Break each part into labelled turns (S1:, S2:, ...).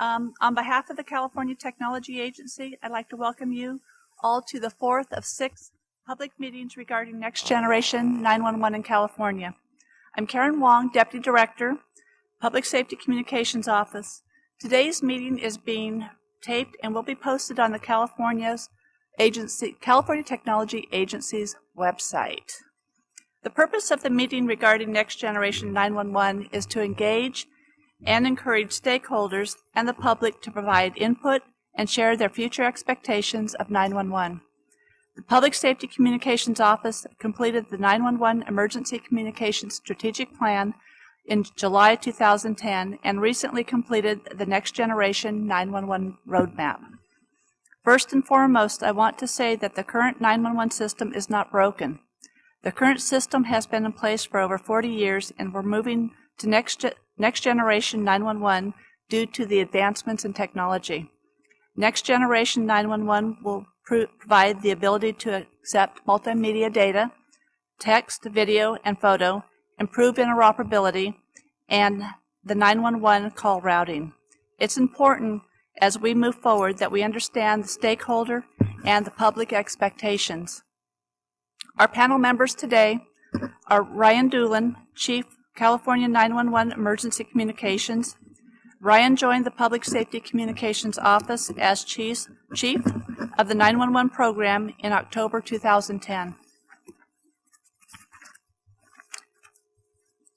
S1: On behalf of the California Technology Agency, I'd like to welcome you all to the fourth of 6 public meetings regarding Next Generation 911 in California. I'm Karen Wong, Deputy Director, Public Safety Communications Office. Today's meeting is being taped and will be posted on the California Technology Agency's website. The purpose of the meeting regarding Next Generation 911 is to engage and encourage stakeholders and the public to provide input and share their future expectations of 911. The Public Safety Communications Office completed the 911 Emergency Communications Strategic Plan in July 2010 and recently completed the Next Generation 911 Roadmap. First and foremost, I want to say that the current 911 system is not broken. The current system has been in place for over 40 years, and we're moving to Next Generation 911 due to the advancements in technology. Next Generation 911 will provide the ability to accept multimedia data, text, video, and photo, improve interoperability, and the 911 call routing. It's important as we move forward that we understand the stakeholder and the public expectations. Our panel members today are Ryan Doolin, Chief California 911 Emergency Communications. Ryan joined the Public Safety Communications Office as Chief of the 911 program in October 2010.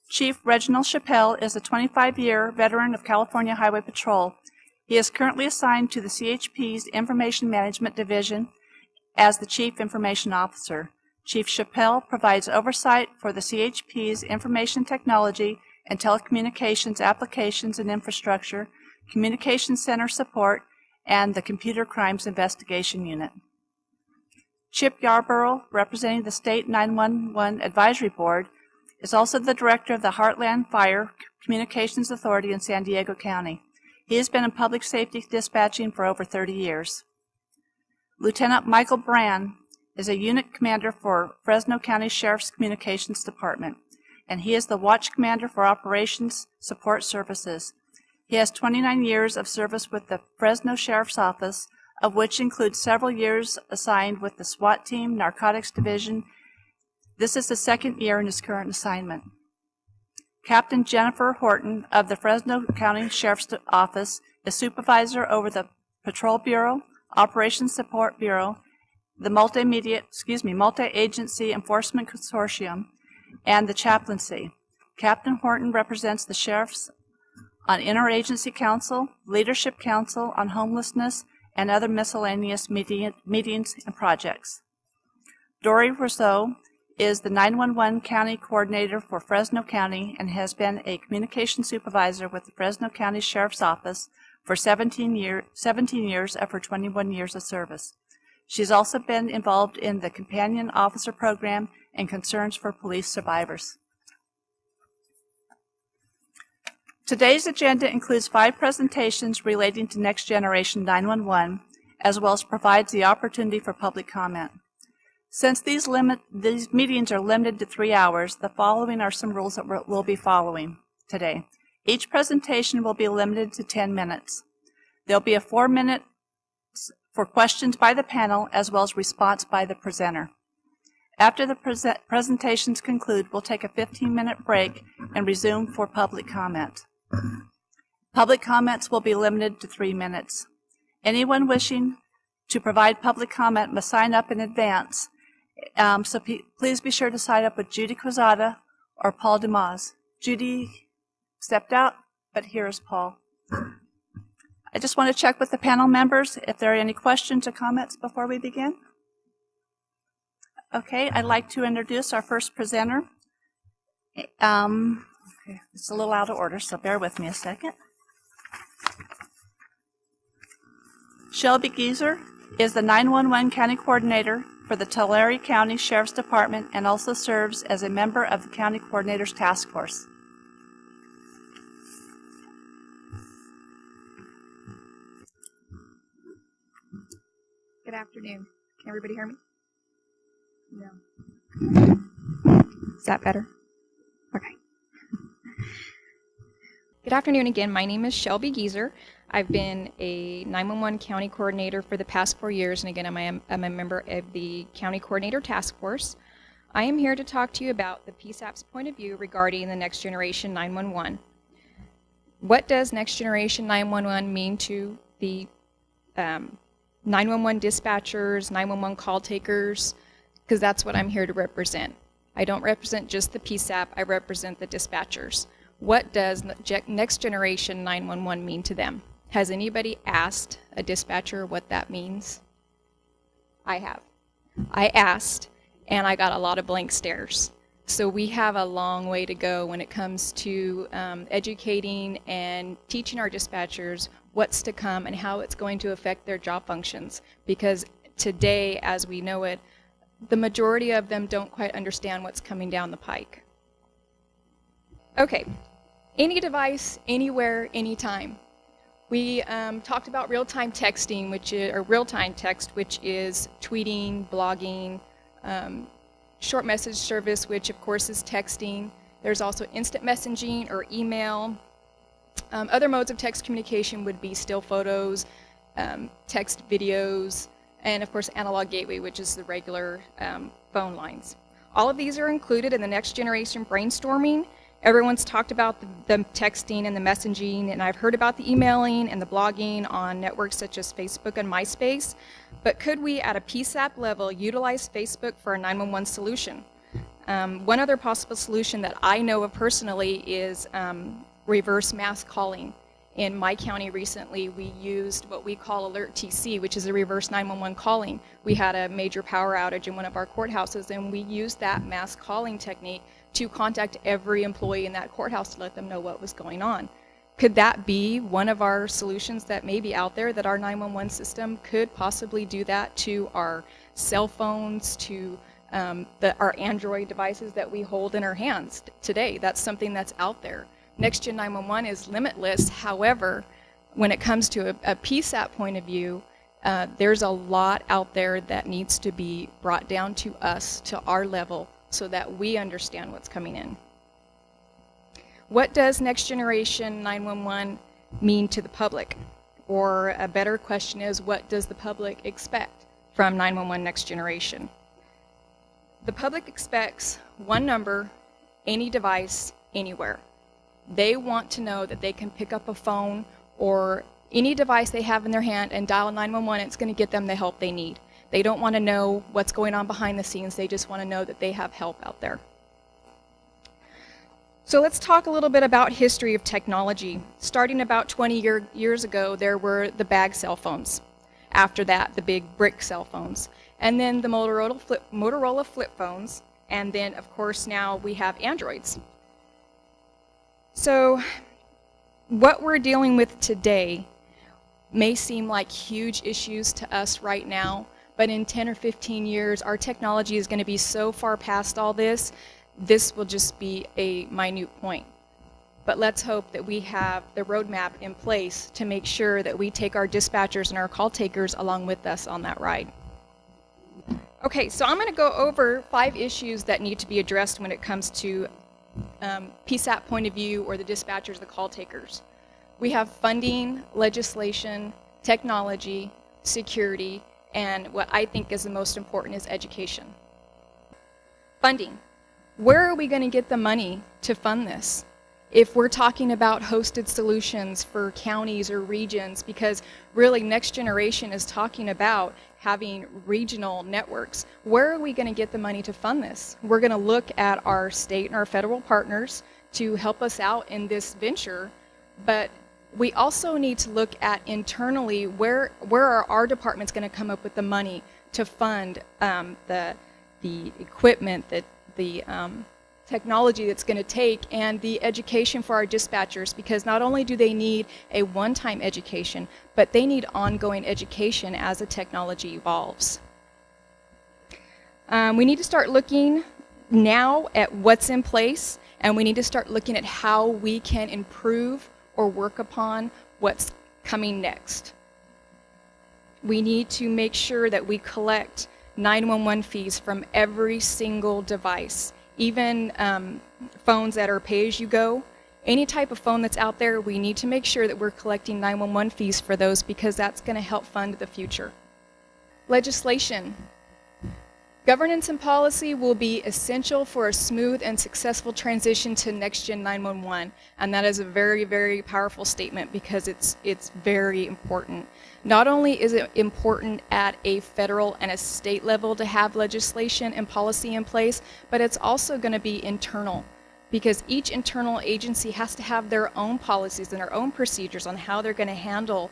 S1: Chief Reginald Chappelle is a 25-year veteran of California Highway Patrol. He is currently assigned to the CHP's Information Management Division as the Chief Information Officer. Chief Chappelle provides oversight for the CHP's information technology and telecommunications applications and infrastructure, communications center support, and the Computer Crimes Investigation Unit. Chip Yarborough, representing the State 911 Advisory Board, is also the Director of the Heartland Fire Communications Authority in San Diego County. He has been in public safety dispatching for over 30 years. Lieutenant Michael Brand is a unit commander for Fresno County Sheriff's Communications Department, and he is the watch commander for Operations Support Services. He has 29 years of service with the Fresno Sheriff's Office, of which includes several years assigned with the SWAT Team, Narcotics Division. This is the second year in his current assignment. Captain Jennifer Horton of the Fresno County Sheriff's Office is supervisor over the Patrol Bureau, Operations Support Bureau, the Multi-Agency Enforcement Consortium, and the chaplaincy. Captain Horton represents the sheriffs on Interagency Council, Leadership Council on Homelessness, and other miscellaneous meetings and projects. Dory Rousseau is the 911 County Coordinator for Fresno County and has been a communication supervisor with the Fresno County Sheriff's Office for 17 years of her 21 years of service. She's also been involved in the Companion Officer Program and Concerns for Police Survivors. Today's agenda includes 5 presentations relating to Next Generation 911, as well as provides the opportunity for public comment. Since these meetings are limited to 3 hours, the following are some rules that we'll be following today. Each presentation will be limited to 10 minutes. There'll be a 4 minute for questions by the panel as well as response by the presenter. After the presentations conclude, we'll take a 15-minute break and resume for public comment. Public comments will be limited to 3 minutes. Anyone wishing to provide public comment must sign up in advance, so please be sure to sign up with Judy Quezada or Paul DeMaz. Judy stepped out, but here is Paul. I just want to check with the panel members if there are any questions or comments before we begin. Okay, I'd like to introduce our first presenter. Okay, it's a little out of order, so bear with me a second. Shelby Geiser is the 911 County Coordinator for the Tulare County Sheriff's Department and also serves as a member of the County Coordinators Task Force.
S2: Good afternoon. Can everybody hear me? No. Is that better? Okay. Good afternoon again. My name is Shelby Geiser.
S3: I've been a 911 county coordinator for the past 4 years, and again, I'm a member of the County Coordinator Task Force. I am here to talk to you about the PSAP's point of view regarding the Next Generation 911. What does Next Generation 911 mean to the 911 dispatchers, 911 call takers? Because that's what I'm here to represent. I don't represent just the PSAP, I represent the dispatchers. What does Next Generation 911 mean to them? Has anybody asked a dispatcher what that means? I have. I asked, and I got a lot of blank stares. So we have a long way to go when it comes to educating and teaching our dispatchers what's to come and how it's going to affect their job functions. Because today, as we know it, the majority of them don't quite understand what's coming down the pike. Okay, any device, anywhere, anytime. We talked about real-time texting, or real-time text, which is tweeting, blogging, short message service, which of course is texting. There's also instant messaging or email. Other modes of text communication would be still photos, text videos, and of course analog gateway, which is the regular phone lines. All of these are included in the next generation brainstorming. Everyone's talked about the texting and the messaging, and I've heard about the emailing and the blogging on networks such as Facebook and MySpace. But could we, at a PSAP level, utilize Facebook for a 911 solution? One other possible solution that I know of personally is reverse mass calling. In my county recently, we used what we call Alert TC, which is a reverse 911 calling. We had a major power outage in one of our courthouses, and we used that mass calling technique to contact every employee in that courthouse to let them know what was going on. Could that be one of our solutions that may be out there, that our 911 system could possibly do that to our cell phones, to our Android devices that we hold in our hands today? That's something that's out there. NextGen 911 is limitless. However, when it comes to a PSAP point of view, there's a lot out there that needs to be brought down to us, to our level, so that we understand what's coming in. What does Next Generation 911 mean to the public? Or a better question is, what does the public expect from 911 Next Generation? The public expects one number, any device, anywhere. They want to know that they can pick up a phone or any device they have in their hand and dial 911, it's going to get them the help they need. They don't want to know what's going on behind the scenes, they just want to know that they have help out there. So let's talk a little bit about history of technology. Starting about 20 years ago, there were the bag cell phones. After that, the big brick cell phones. And then the Motorola flip phones. And then, of course, now we have Androids. So what we're dealing with today may seem like huge issues to us right now, but in 10 or 15 years, our technology is going to be so far past all this, this will just be a minute point. But let's hope that we have the roadmap in place to make sure that we take our dispatchers and our call takers along with us on that ride. Okay, so I'm going to go over 5 issues that need to be addressed when it comes to PSAP point of view, or the dispatchers, the call takers. We have funding, legislation, technology, security, and what I think is the most important is education. Funding. Where are we going to get the money to fund this? If we're talking about hosted solutions for counties or regions, because really Next Generation is talking about having regional networks, where are we going to get the money to fund this? We're going to look at our state and our federal partners to help us out in this venture, but we also need to look at internally where are our departments going to come up with the money to fund the equipment, the technology that's going to take, and the education for our dispatchers, because not only do they need a one-time education, but they need ongoing education as the technology evolves. We need to start looking now at what's in place, and we need to start looking at how we can improve or work upon what's coming next. We need to make sure that we collect 911 fees from every single device, even phones that are pay-as-you-go. Any type of phone that's out there, we need to make sure that we're collecting 911 fees for those because that's going to help fund the future. Legislation. Governance and policy will be essential for a smooth and successful transition to NextGen 911, and that is a very, very powerful statement because it's very important. Not only is it important at a federal and a state level to have legislation and policy in place, but it's also going to be internal because each internal agency has to have their own policies and their own procedures on how they're going to handle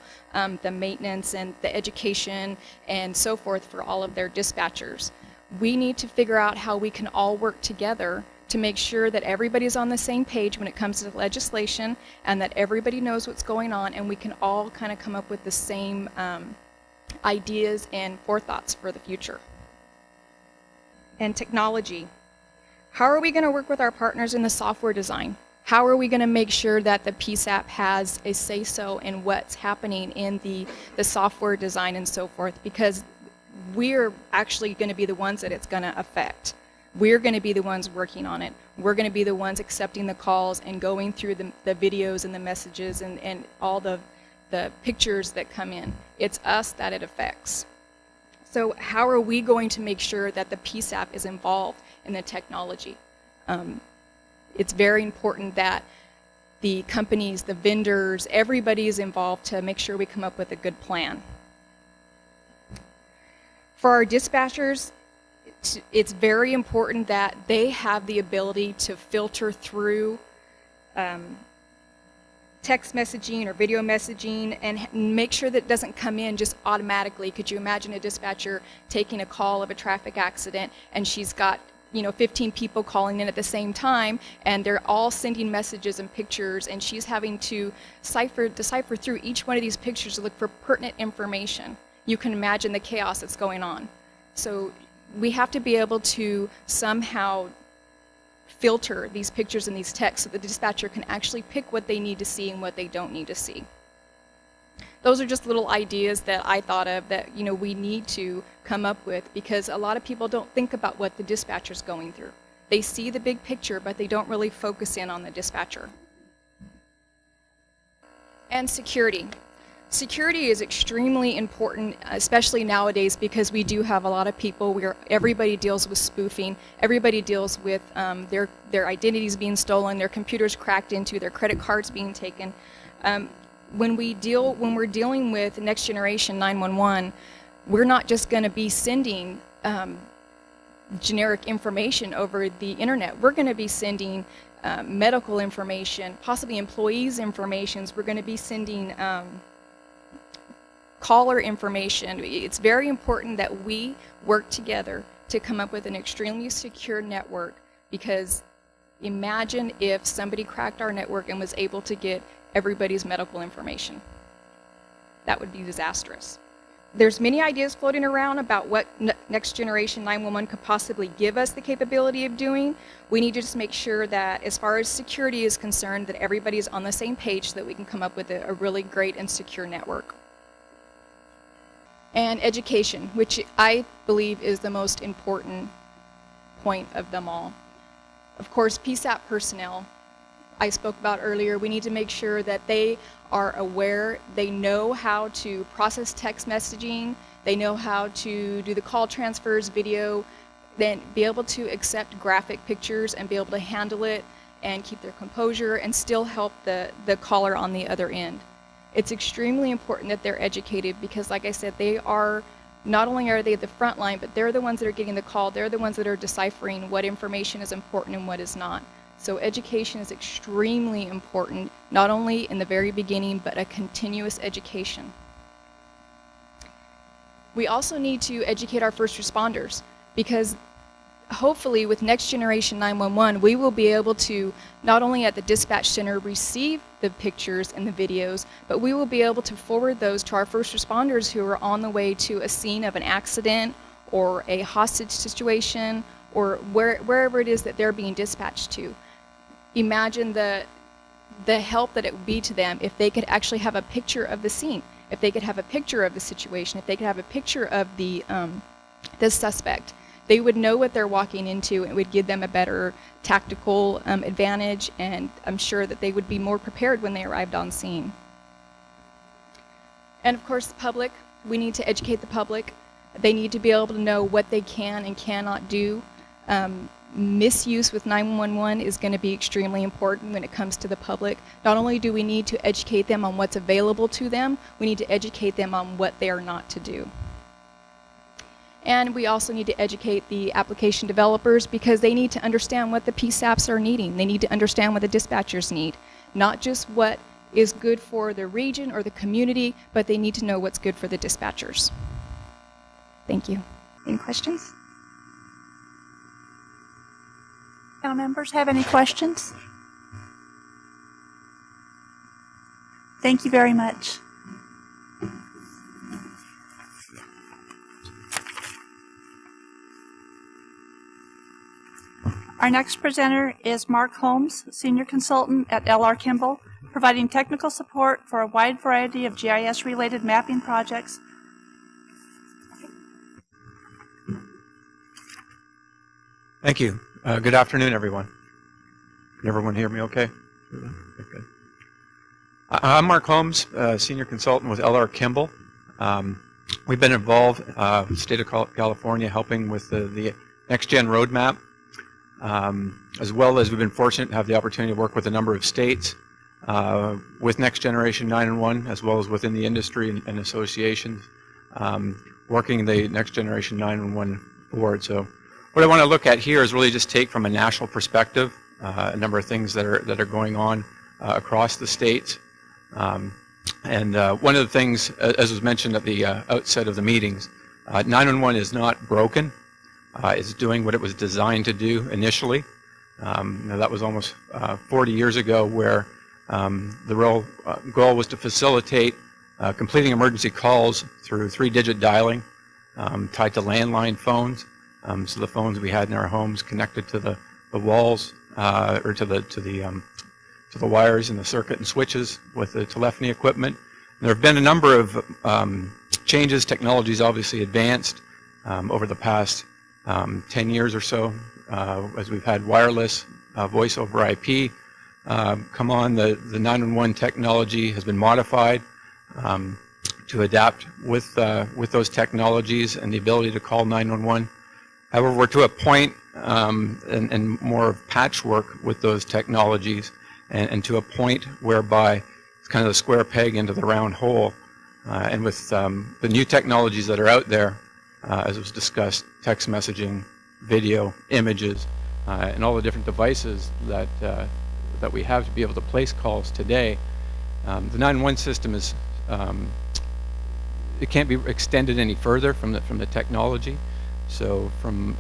S3: the maintenance and the education and so forth for all of their dispatchers. We need to figure out how we can all work together to make sure that everybody's on the same page when it comes to legislation and that everybody knows what's going on and we can all kind of come up with the same ideas and forethoughts for the future. And technology. How are we going to work with our partners in the software design? How are we going to make sure that the PSAP has a say-so in what's happening in the software design and so forth? Because we're actually going to be the ones that it's going to affect. We're going to be the ones working on it. We're going to be the ones accepting the calls and going through the videos and the messages and all the pictures that come in. It's us that it affects. So how are we going to make sure that the PSAP is involved in the technology? It's very important that the companies, the vendors, everybody is involved to make sure we come up with a good plan. For our dispatchers, it's very important that they have the ability to filter through text messaging or video messaging and make sure that it doesn't come in just automatically. Could you imagine a dispatcher taking a call of a traffic accident and she's got 15 people calling in at the same time and they're all sending messages and pictures and she's having to decipher through each one of these pictures to look for pertinent information. You can imagine the chaos that's going on. So we have to be able to somehow filter these pictures and these texts so the dispatcher can actually pick what they need to see and what they don't need to see. Those are just little ideas that I thought of that we need to come up with because a lot of people don't think about what the dispatcher's going through. They see the big picture, but they don't really focus in on the dispatcher. And security. Security is extremely important, especially nowadays, because we do have a lot of people where everybody deals with spoofing, everybody deals with their identities being stolen, their computers cracked into, their credit cards being taken. When we're dealing with Next Generation 911, we're not just going to be sending generic information over the internet. We're going to be sending medical information, possibly employees' information. We're going to be sending caller information. It's very important that we work together to come up with an extremely secure network because imagine if somebody cracked our network and was able to get everybody's medical information. That would be disastrous. There's many ideas floating around about what Next Generation 911 could possibly give us the capability of doing. We need to just make sure that as far as security is concerned, that everybody is on the same page so that we can come up with a really great and secure network. And education, which I believe is the most important point of them all. Of course, PSAP personnel, I spoke about earlier, we need to make sure that they are aware, they know how to process text messaging, they know how to do the call transfers, video, then be able to accept graphic pictures and be able to handle it and keep their composure and still help the caller on the other end. It's extremely important that they're educated because, like I said, they are, not only are they at the front line, but they're the ones that are getting the call, they're the ones that are deciphering what information is important and what is not. So education is extremely important, not only in the very beginning, but a continuous education. We also need to educate our first responders because hopefully with Next Generation 911, we will be able to not only at the dispatch center receive the pictures and the videos, but we will be able to forward those to our first responders who are on the way to a scene of an accident or a hostage situation or wherever it is that they're being dispatched to. Imagine the help that it would be to them if they could actually have a picture of the scene, if they could have a picture of the situation, if they could have a picture of the suspect. they would know what they're walking into, and it would give them a better tactical advantage, and I'm sure that they would be more prepared when they arrived on scene. And of course, the public, we need to educate the public. They need to be able to know what they can and cannot do. Misuse with 911 is going to be extremely important when it comes to the public. Not only do we need to educate them on what's available to them, we need to educate them on what they are not to do. And we also need to educate the application developers, because they need to understand what the PSAPs are needing. They need to understand what the dispatchers need. Not just what is good for the region or the community, but they need to know what's good for the dispatchers. Thank you. Any questions?
S1: Panel members have any questions? Thank you very much. Our next presenter is Mark Holmes, Senior Consultant at L.R. Kimball, providing technical support for a wide variety of GIS-related mapping projects.
S4: Thank you. Good afternoon, everyone. Can everyone hear me okay? Okay. I'm Mark Holmes, Senior Consultant with L.R. Kimball. We've been involved with the state of California helping with the NextGen Roadmap, as well as we've been fortunate to have the opportunity to work with a number of states with Next Generation 9-1-1, as well as within the industry and associations, working the Next Generation 9-1-1 board. So what I want to look at here is really just take from a national perspective a number of things that are going on across the states. And one of the things, as was mentioned at the outset of the meetings, 911 is not broken. It's doing what it was designed to do initially. That was almost 40 years ago, where the real goal was to facilitate completing emergency calls through 3-digit dialing tied to landline phones. So the phones we had in our homes connected to the walls or to the wires and the circuit and switches with the telephony equipment. And there have been a number of changes. Technology's obviously advanced over the past 10 years or so, as we've had wireless voice over IP come on. The 911 technology has been modified to adapt with those technologies and the ability to call 911. However, we're to a point and more of patchwork with those technologies, and to a point whereby it's kind of the square peg into the round hole. And with the new technologies that are out there, as was discussed, text messaging, video, images, and all the different devices that we have to be able to place calls today, the 911 system is it can't be extended any further from the technology. So from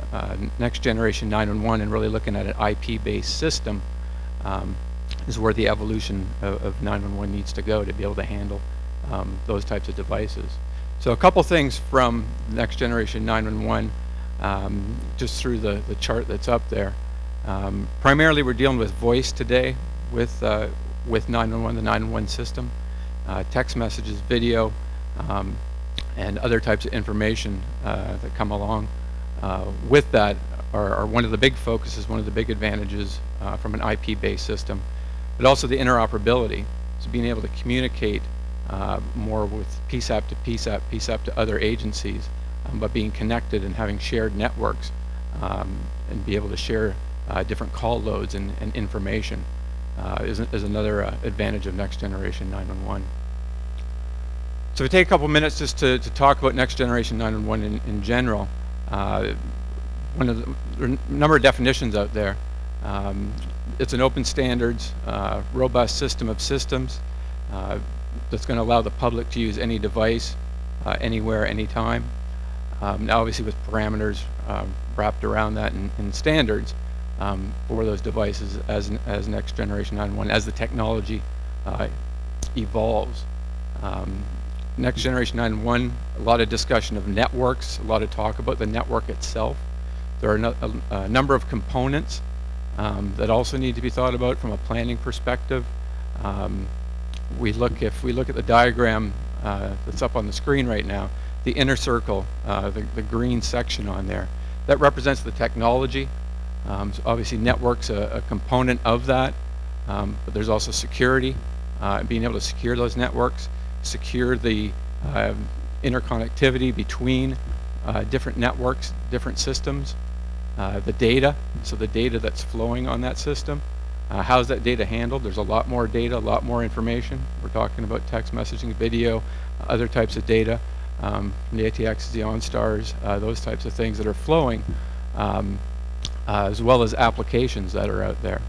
S4: Next Generation 911 and really looking at an IP-based system is where the evolution of 911 needs to go to be able to handle those types of devices. So a couple things from Next Generation 911, just through the chart that's up there. Primarily we're dealing with voice today with 911, the 911 system, text messages, video, and other types of information that come along with that are one of the big focuses, one of the big advantages from an IP-based system, but also the interoperability, so being able to communicate more with PSAP to PSAP, PSAP to other agencies, but being connected and having shared networks and be able to share different call loads and information is another advantage of Next Generation 911. So we take a couple minutes just to talk about Next Generation 911 in general. There are a number of definitions out there. It's an open standards, robust system of systems that's going to allow the public to use any device, anywhere, anytime. Now obviously with parameters wrapped around that and standards for those devices as Next Generation 911, as the technology evolves. Next Generation 911, a lot of discussion of networks, a lot of talk about the network itself. There are a number of components that also need to be thought about from a planning perspective. If we look at the diagram that's up on the screen right now, the inner circle, the green section on there, That represents the technology. So obviously network's a component of that, but there's also security, being able to secure those networks, secure the interconnectivity between different networks, different systems, the data, so the data that's flowing on that system. How's that data handled? There's a lot more data, a lot more information. We're talking about text messaging, video, other types of data, from the ATXs, the OnStars, those types of things that are flowing, as well as applications that are out there.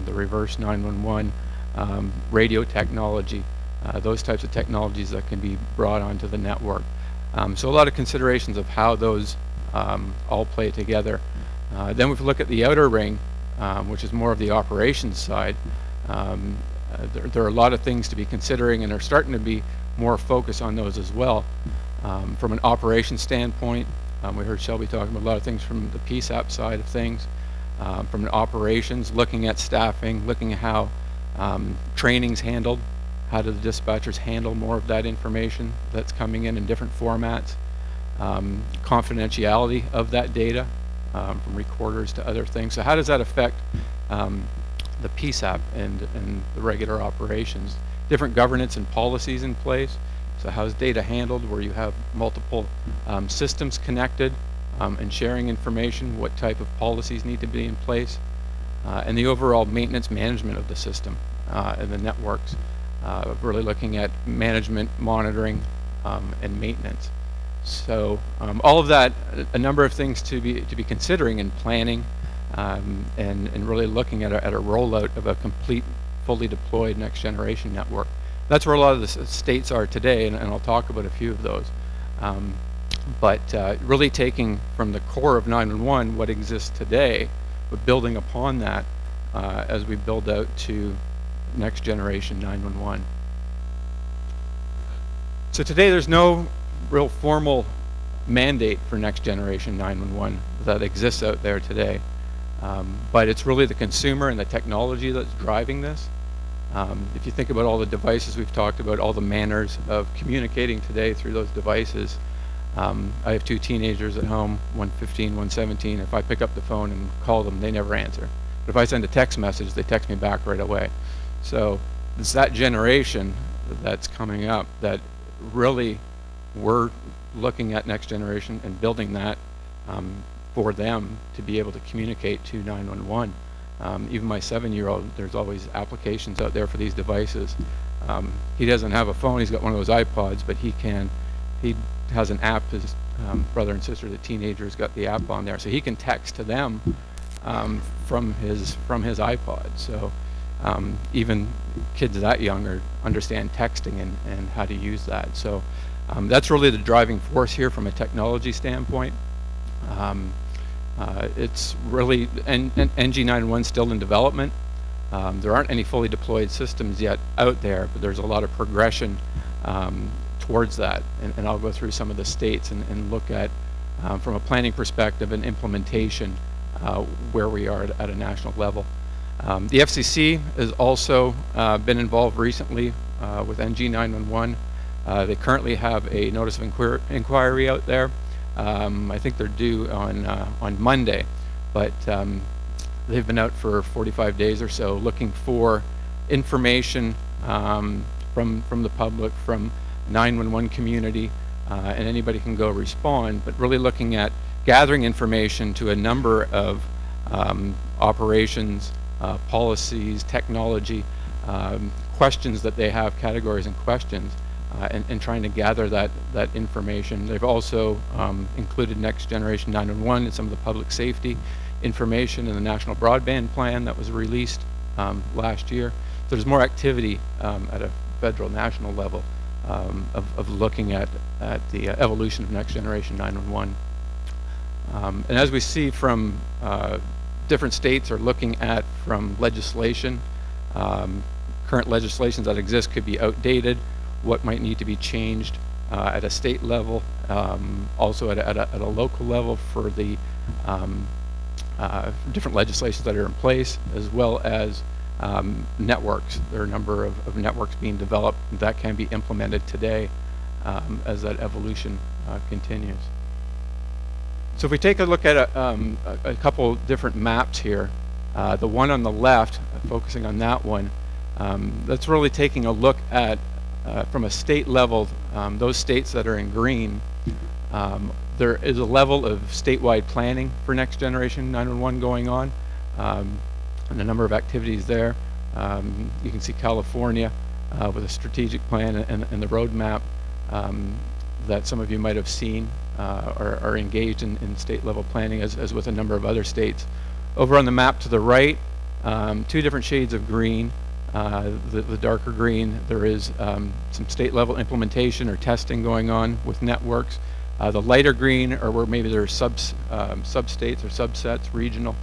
S4: The reverse 911, radio technology, those types of technologies that can be brought onto the network. So a lot of considerations of how those all play together. Then if we look at the outer ring, which is more of the operations side, there are a lot of things to be considering, and are starting to be more focus on those as well. From an operations standpoint, we heard Shelby talking about a lot of things from the PSAP side of things. From an operations, looking at staffing, looking at how training's handled, how do the dispatchers handle more of that information that's coming in different formats, confidentiality of that data, from recorders to other things. So how does that affect the PSAP and the regular operations? Different governance and policies in place. So how's data handled where you have multiple systems connected and sharing information? What type of policies need to be in place? And the overall maintenance management of the system and the networks. Really looking at management, monitoring, and maintenance. So all of that, a number of things to be considering and planning, and really looking at a rollout of a complete, fully deployed next generation network. That's where a lot of the states are today, and I'll talk about a few of those. But really taking from the core of 911 what exists today, but building upon that as we build out to next generation 911. So today there's no real formal mandate for next generation 911 that exists out there today, but it's really the consumer and the technology that's driving this. If you think about all the devices we've talked about, all the manners of communicating today through those devices, I have two teenagers at home, one 15, one 17. If I pick up the phone and call them, they never answer. But if I send a text message, they text me back right away. So it's that generation that's coming up that really we're looking at next generation and building that for them to be able to communicate to 911. Even my 7-year-old, there's always applications out there for these devices. He doesn't have a phone, he's got one of those iPods, but he has an app. His brother and sister, the teenagers, got the app on there, so he can text to them from his iPod. So even kids that young understand texting and how to use that. So that's really the driving force here from a technology standpoint. It's really NG9-1 still in development. There aren't any fully deployed systems yet out there, but there's a lot of progression towards that, and I'll go through some of the states and look at from a planning perspective and implementation where we are at a national level. The FCC has also been involved recently with NG9-1-1. They currently have a notice of inquiry out there. I think they're due on Monday, but they've been out for 45 days or so looking for information from the public, from 911 community, and anybody can go respond, but really looking at gathering information to a number of operations, policies, technology, questions that they have, categories and questions, and trying to gather that information. They've also included next generation 911 and some of the public safety information in the National Broadband Plan that was released last year. So there's more activity at a federal, national level of looking at the evolution of next generation 911. And as we see from different states are looking at from legislation, current legislations that exist could be outdated, what might need to be changed at a state level, also at a local level for the different legislations that are in place, as well as networks. There are a number of networks being developed that can be implemented today as that evolution continues. So if we take a look at a couple different maps here, the one on the left, focusing on that one, that's really taking a look at, from a state level, those states that are in green. There is a level of statewide planning for Next Generation 9-1-1 going on, and a number of activities there. You can see California with a strategic plan and the roadmap that some of you might have seen are engaged in state level planning as with a number of other states. Over on the map to the right, two different shades of green. The darker green, there is some state level implementation or testing going on with networks. The lighter green are where maybe there are sub-states or subsets, regional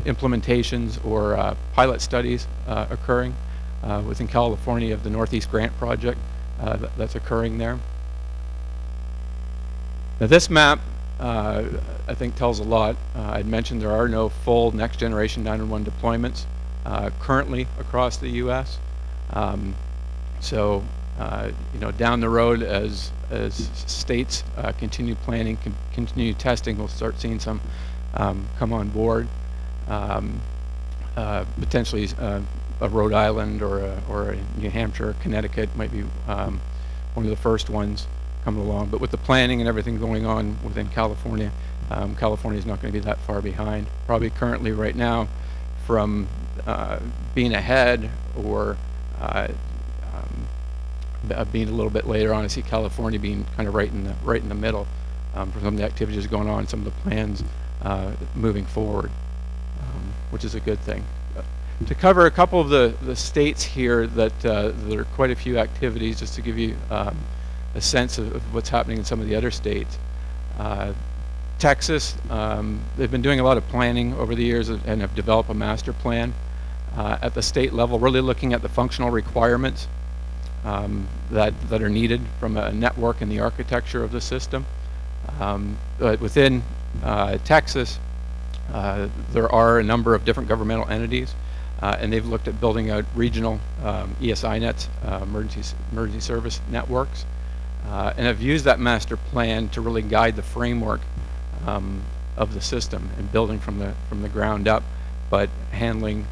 S4: implementations or pilot studies occurring. Within California, of the Northeast Grant Project that's occurring there. Now this map, I think, tells a lot. I'd mentioned there are no full Next Generation 9-1-1 deployments currently across the U.S. So, you know, down the road as states continue planning, continue testing, we'll start seeing some come on board. Potentially a Rhode Island or a New Hampshire, Connecticut might be one of the first ones coming along. But with the planning and everything going on within California, California is not going to be that far behind. Probably currently right now, from being ahead or being a little bit later on, I see California being kind of right in the middle for some of the activities going on, some of the plans moving forward, which is a good thing. To cover a couple of the states here that there are quite a few activities, just to give you a sense of what's happening in some of the other states. Texas, they've been doing a lot of planning over the years and have developed a master plan at the state level, really looking at the functional requirements that are needed from a network and the architecture of the system. But within Texas, there are a number of different governmental entities, and they've looked at building out regional ESI nets, emergency service networks, and have used that master plan to really guide the framework of the system and building from the ground up, but handling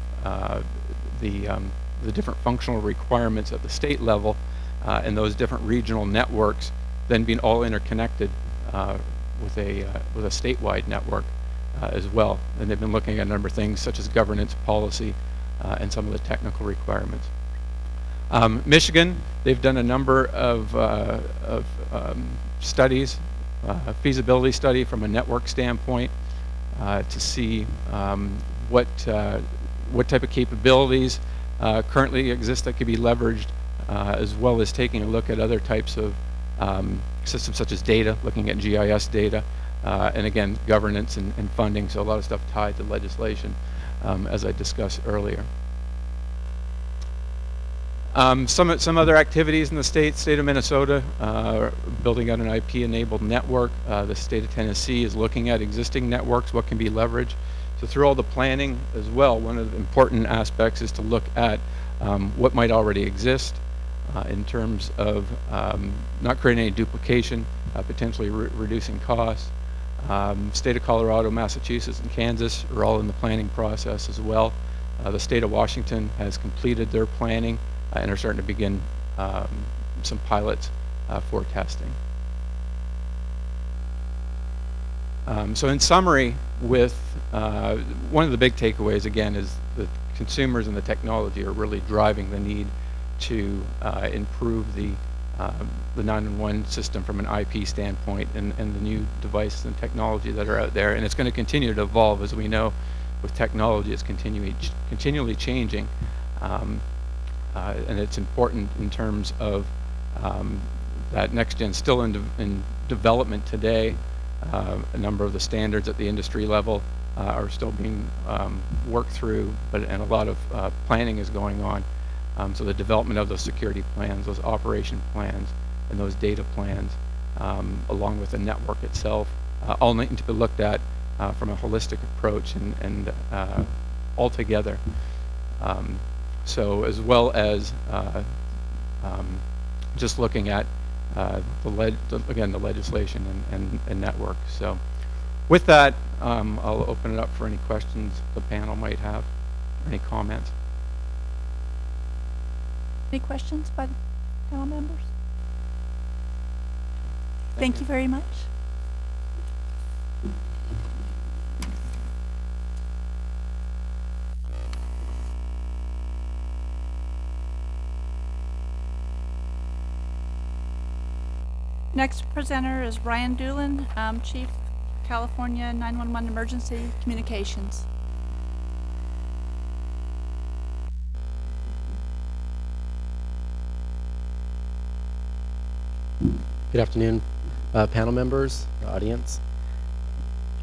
S4: the different functional requirements at the state level, and those different regional networks then being all interconnected with a statewide network as well. And they've been looking at a number of things such as governance, policy, and some of the technical requirements. Michigan, they've done a number of studies, feasibility study from a network standpoint to see what type of capabilities currently exist that could be leveraged, as well as taking a look at other types of systems such as data, looking at GIS data, and again, governance and funding, so a lot of stuff tied to legislation, as I discussed earlier. Some other activities in the state of Minnesota, building out an IP-enabled network. The state of Tennessee is looking at existing networks, what can be leveraged. So through all the planning as well, one of the important aspects is to look at what might already exist in terms of not creating any duplication, potentially reducing costs. State of Colorado, Massachusetts, and Kansas are all in the planning process as well. The state of Washington has completed their planning and are starting to begin some pilots for testing. So in summary, with one of the big takeaways again is that consumers and the technology are really driving the need to improve the 9-1-1 system from an IP standpoint and the new devices and technology that are out there, and it's going to continue to evolve. As we know, with technology, it's continually changing, and it's important in terms of that NextGen still in development today. A number of the standards at the industry level are still being worked through, and a lot of planning is going on. So the development of those security plans, those operation plans, and those data plans, along with the network itself, all need to be looked at from a holistic approach and all together. So as well as just looking at the legislation and network. So with that, I'll open it up for any questions the panel might have, any comments.
S1: Any questions by the panel members? Thank you very much. Next presenter is Ryan Doolin, Chief California 911 Emergency Communications.
S5: Good afternoon, panel members, audience.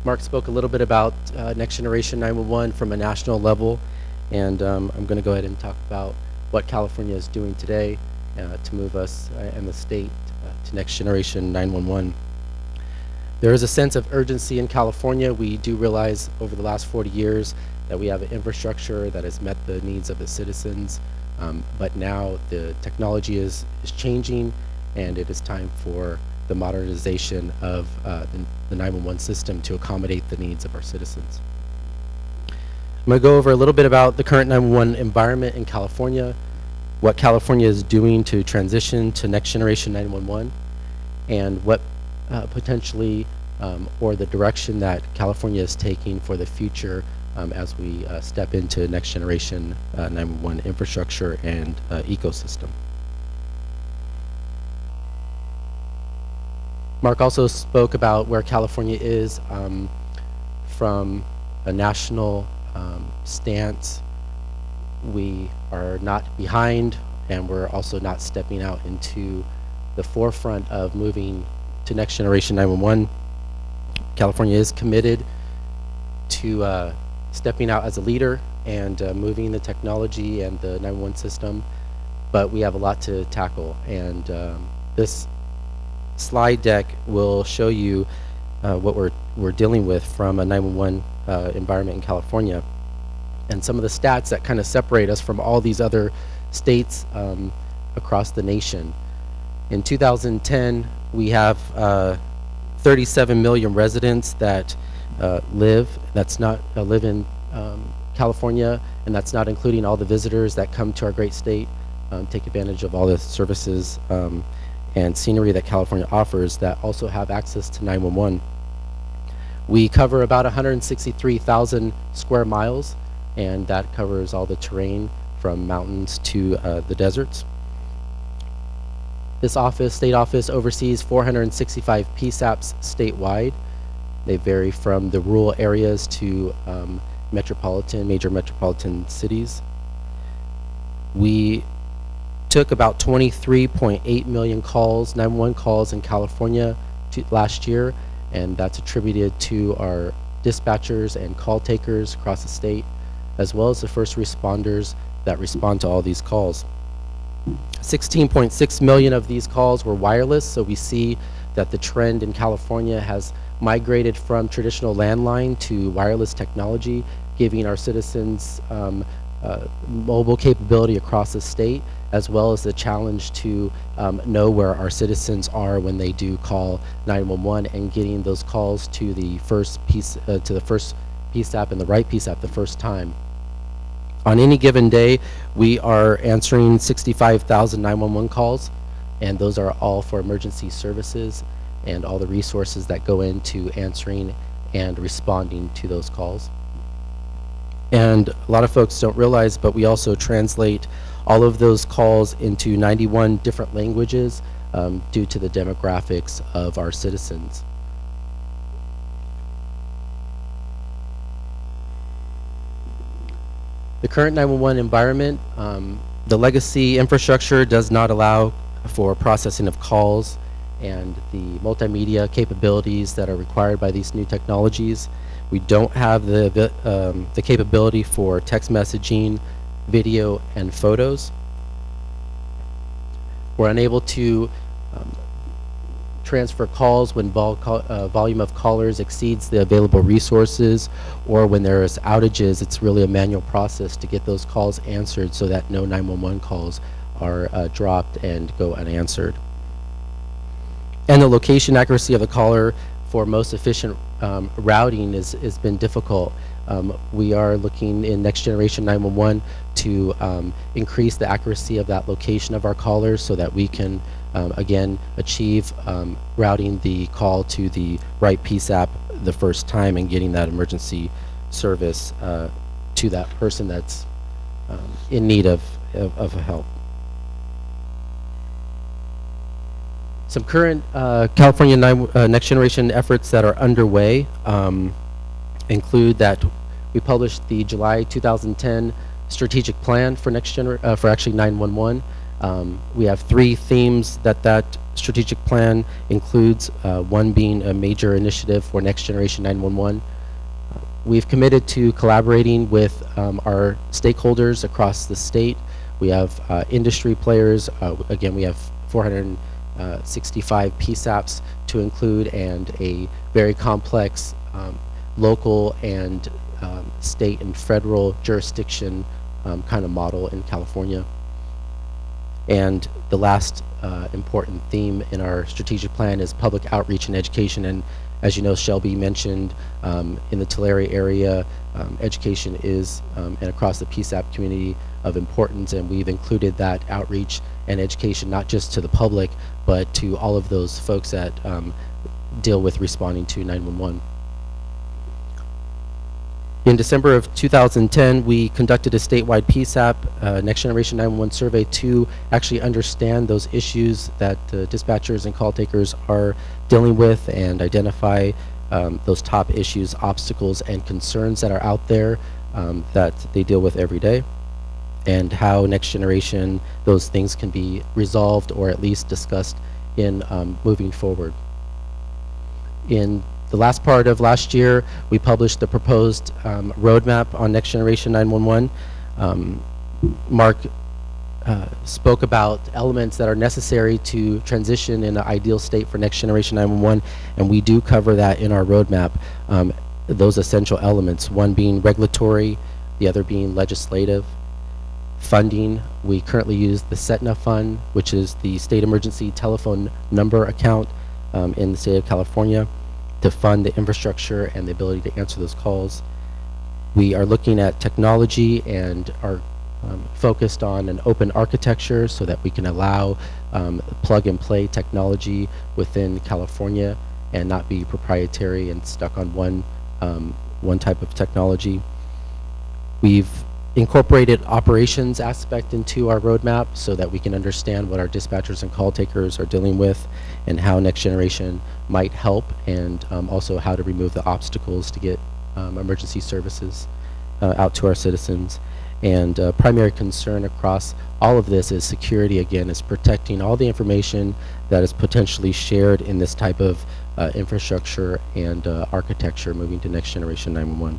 S5: Mark spoke a little bit about Next Generation 911 from a national level, and I'm going to go ahead and talk about what California is doing today to move us and the state to Next Generation 911. There is a sense of urgency in California. We do realize over the last 40 years that we have an infrastructure that has met the needs of the citizens, but now the technology is changing, and it is time for the modernization of the 911 system to accommodate the needs of our citizens. I'm going to go over a little bit about the current 911 environment in California, what California is doing to transition to Next Generation 911, and what potentially or the direction that California is taking for the future as we step into Next Generation 911 infrastructure and ecosystem. Mark also spoke about where California is from a national stance. We are not behind, and we're also not stepping out into the forefront of moving to Next Generation 911. California is committed to stepping out as a leader and moving the technology and the 911 system, but we have a lot to tackle, and this slide deck will show you what we're dealing with from a 911 environment in California, and some of the stats that kind of separate us from all these other states across the nation. In 2010, we have 37 million residents that live in California, and that's not including all the visitors that come to our great state, take advantage of all the services and scenery that California offers, that also have access to 911. We cover about 163,000 square miles, and that covers all the terrain from mountains to the deserts. This state office, oversees 465 PSAPs statewide. They vary from the rural areas to major metropolitan cities. We took about 23.8 million calls, 911 calls in California last year, and that's attributed to our dispatchers and call takers across the state, as well as the first responders that respond to all these calls. 16.6 million of these calls were wireless, so we see that the trend in California has migrated from traditional landline to wireless technology, giving our citizens mobile capability across the state, as well as the challenge to know where our citizens are when they do call 911, and getting those calls to the first PSAP and the right PSAP the first time. On any given day, we are answering 65,000 911 calls, and those are all for emergency services and all the resources that go into answering and responding to those calls. And a lot of folks don't realize, but we also translate all of those calls into 91 different languages due to the demographics of our citizens. The current 911 environment, the legacy infrastructure does not allow for processing of calls and the multimedia capabilities that are required by these new technologies. We don't have the capability for text messaging, video, and photos. We're unable to transfer calls when volume of callers exceeds the available resources, or when there is outages. It's really a manual process to get those calls answered so that no 911 calls are dropped and go unanswered. And the location accuracy of the caller for most efficient routing has been difficult. We are looking in Next Generation 911 to increase the accuracy of that location of our callers so that we can, again, achieve routing the call to the right PSAP the first time and getting that emergency service to that person that's in need of help. Some current California Next Generation efforts that are underway include that we published the July 2010 strategic plan for for actually 911. We have 3 themes that strategic plan includes, one being a major initiative for Next Generation 911. We've committed to collaborating with our stakeholders across the state. We have industry players. Again, we have 465 PSAPs to include, and a very complex local and state and federal jurisdiction kind of model in California. And the last important theme in our strategic plan is public outreach and education. And as you know, Shelby mentioned, in the Tulare area, education is, and across the PSAP community, of importance, and we've included that outreach and education not just to the public, but to all of those folks that deal with responding to 911. In December of 2010, we conducted a statewide PSAP Next Generation 911 survey to actually understand those issues that dispatchers and call takers are dealing with and identify those top issues, obstacles, and concerns that are out there that they deal with every day, and how Next Generation, those things can be resolved or at least discussed in moving forward. In the last part of last year, we published the proposed roadmap on Next Generation 911. Mark spoke about elements that are necessary to transition in an ideal state for Next Generation 911, and we do cover that in our roadmap, those essential elements, one being regulatory, the other being legislative. Funding, we currently use the CETNA fund, which is the state emergency telephone number account in the state of California, to fund the infrastructure and the ability to answer those calls. We are looking at technology and are focused on an open architecture so that we can allow plug and play technology within California and not be proprietary and stuck on one type of technology. We've incorporated operations aspect into our roadmap so that we can understand what our dispatchers and call takers are dealing with and how Next Generation might help, and also how to remove the obstacles to get emergency services out to our citizens. And primary concern across all of this is security, again, is protecting all the information that is potentially shared in this type of infrastructure and architecture moving to Next Generation 911.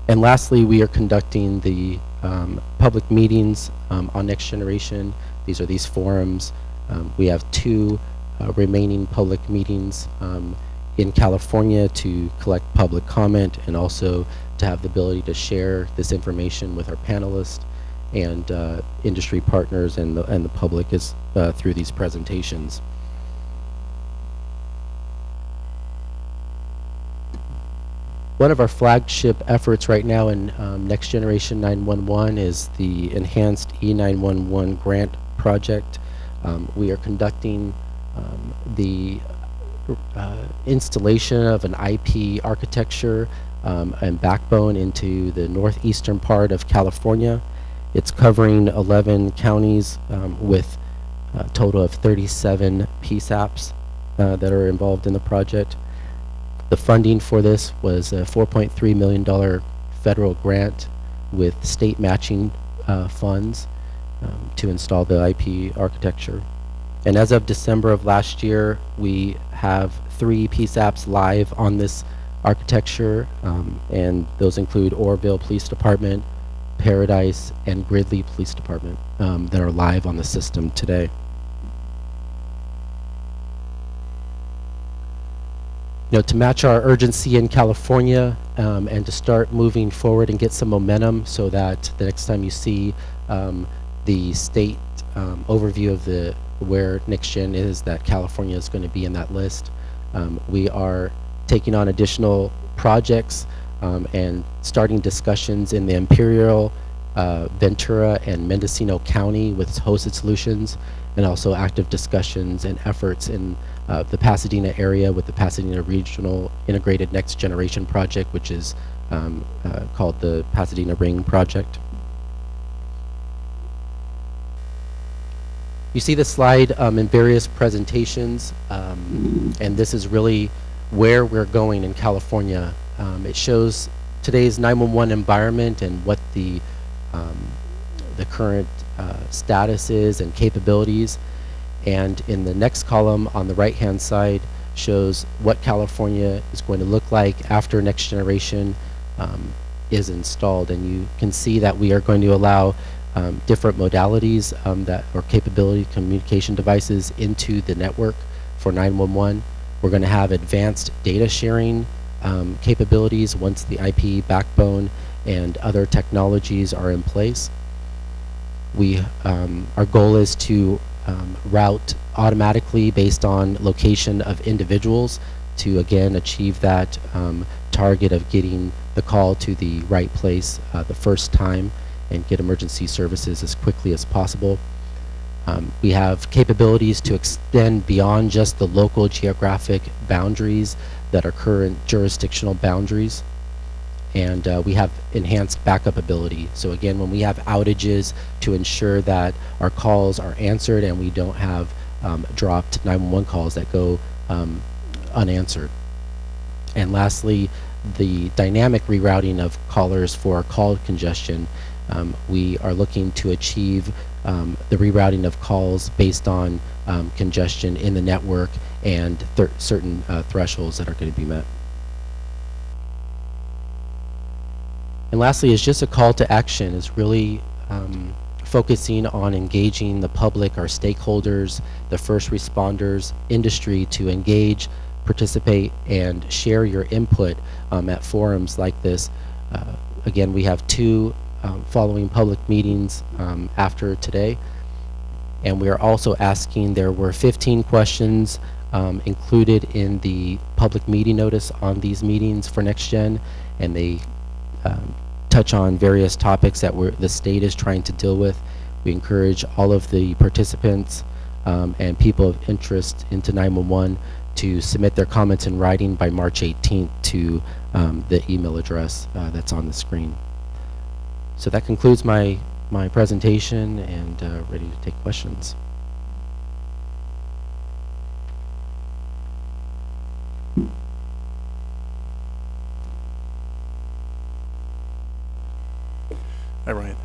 S5: And lastly, we are conducting the public meetings on Next Generation. These are these forums. We have 2 remaining public meetings in California to collect public comment and also to have the ability to share this information with our panelists and industry partners and the public through these presentations. One of our flagship efforts right now in Next Generation 911 is the Enhanced E911 Grant Project. We are conducting the installation of an IP architecture and backbone into the northeastern part of California. It's covering 11 counties with a total of 37 PSAPs that are involved in the project. The funding for this was a $4.3 million federal grant with state matching funds to install the IP architecture. And as of December of last year, we have 3 PSAPs live on this architecture, and those include Oroville Police Department, Paradise, and Gridley Police Department that are live on the system today. You know, to match our urgency in California and to start moving forward and get some momentum so that the next time you see the state overview of the where NextGen is, that California is going to be in that list. We are taking on additional projects and starting discussions in the Imperial, Ventura, and Mendocino County with hosted solutions, and also active discussions and efforts in the Pasadena area with the Pasadena Regional Integrated Next Generation Project, which is called the Pasadena Ring Project. You see the slide in various presentations, and this is really where we're going in California. It shows today's 911 environment and what the current status is and capabilities. And in the next column on the right-hand side shows what California is going to look like after Next Generation is installed. And you can see that we are going to allow different modalities that or capability communication devices into the network for 911. We're going to have advanced data sharing capabilities once the IP backbone and other technologies are in place. Our goal is to route automatically based on location of individuals to again achieve that target of getting the call to the right place the first time and get emergency services as quickly as possible. We have capabilities to extend beyond just the local geographic boundaries that are current jurisdictional boundaries. And we have enhanced backup ability. So again, when we have outages, to ensure that our calls are answered and we don't have dropped 911 calls that go unanswered. And lastly, the dynamic rerouting of callers for call congestion. We are looking to achieve the rerouting of calls based on congestion in the network and certain thresholds that are going to be met. And lastly, is just a call to action, is really focusing on engaging the public, our stakeholders, the first responders, industry to engage, participate, and share your input at forums like this. Again, we have two following public meetings after today. And we are also asking, there were 15 questions included in the public meeting notice on these meetings for NextGen, and they touch on various topics that the state is trying to deal with. We encourage all of the participants and people of interest into 911 to submit their comments in writing by March 18th to the email address that's on the screen. So that concludes my presentation, and ready to take questions.
S6: Hi, Ryan.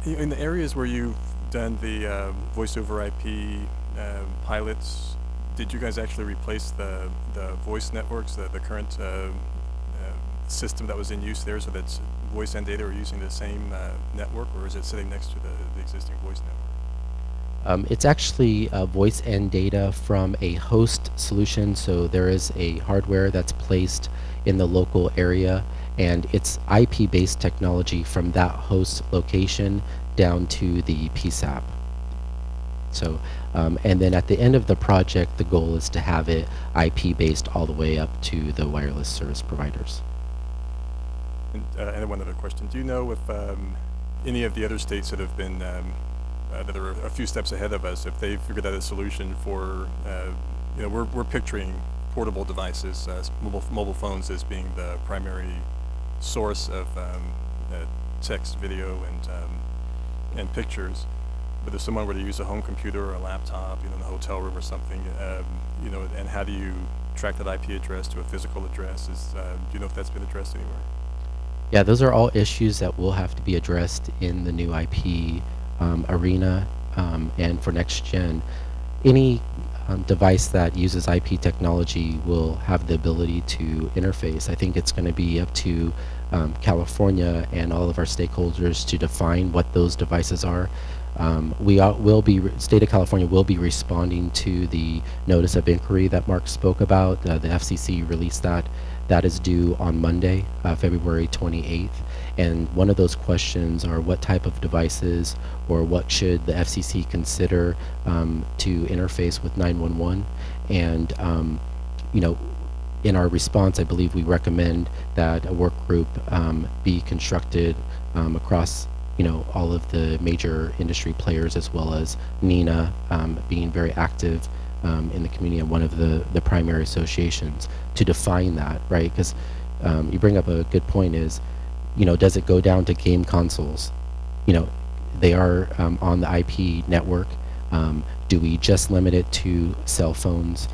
S6: In the areas where you've done the voice over IP pilots, did you guys actually replace the voice networks, the current system that was in use there, so that voice and data are using the same network, or is it sitting next to the existing voice network?
S5: It's actually voice and data from a host solution, so there is a hardware that's placed in the local area, and it's IP-based technology from that host location down to the PSAP. So, and then at the end of the project, the goal is to have it IP-based all the way up to the wireless service providers.
S6: And one other question. Do you know if any of the other states that have been, that are a few steps ahead of us, if they've figured out a solution for, you know, we're picturing portable devices, mobile phones as being the primary source of text, video, and pictures. But if someone were to use a home computer or a laptop, you know, in a hotel room or something, you know, and how do you track that IP address to a physical address? Do you know if that's been addressed anywhere?
S5: Yeah, those are all issues that will have to be addressed in the new IP arena, and for NextGen. Any device that uses IP technology will have the ability to interface. I think it's going to be up to California and all of our stakeholders to define what those devices are. State of California will be responding to the notice of inquiry that Mark spoke about. The FCC released that. That is due on Monday, February 28th. And one of those questions are what type of devices or what should the FCC consider to interface with 911. And you know, in our response, I believe we recommend that a work group be constructed across, you know, all of the major industry players, as well as NENA being very active in the community and one of the primary associations to define that, right? Because you bring up a good point is, you know, does it go down to game consoles? You know, they are on the IP network. Do we just limit it to cell phones?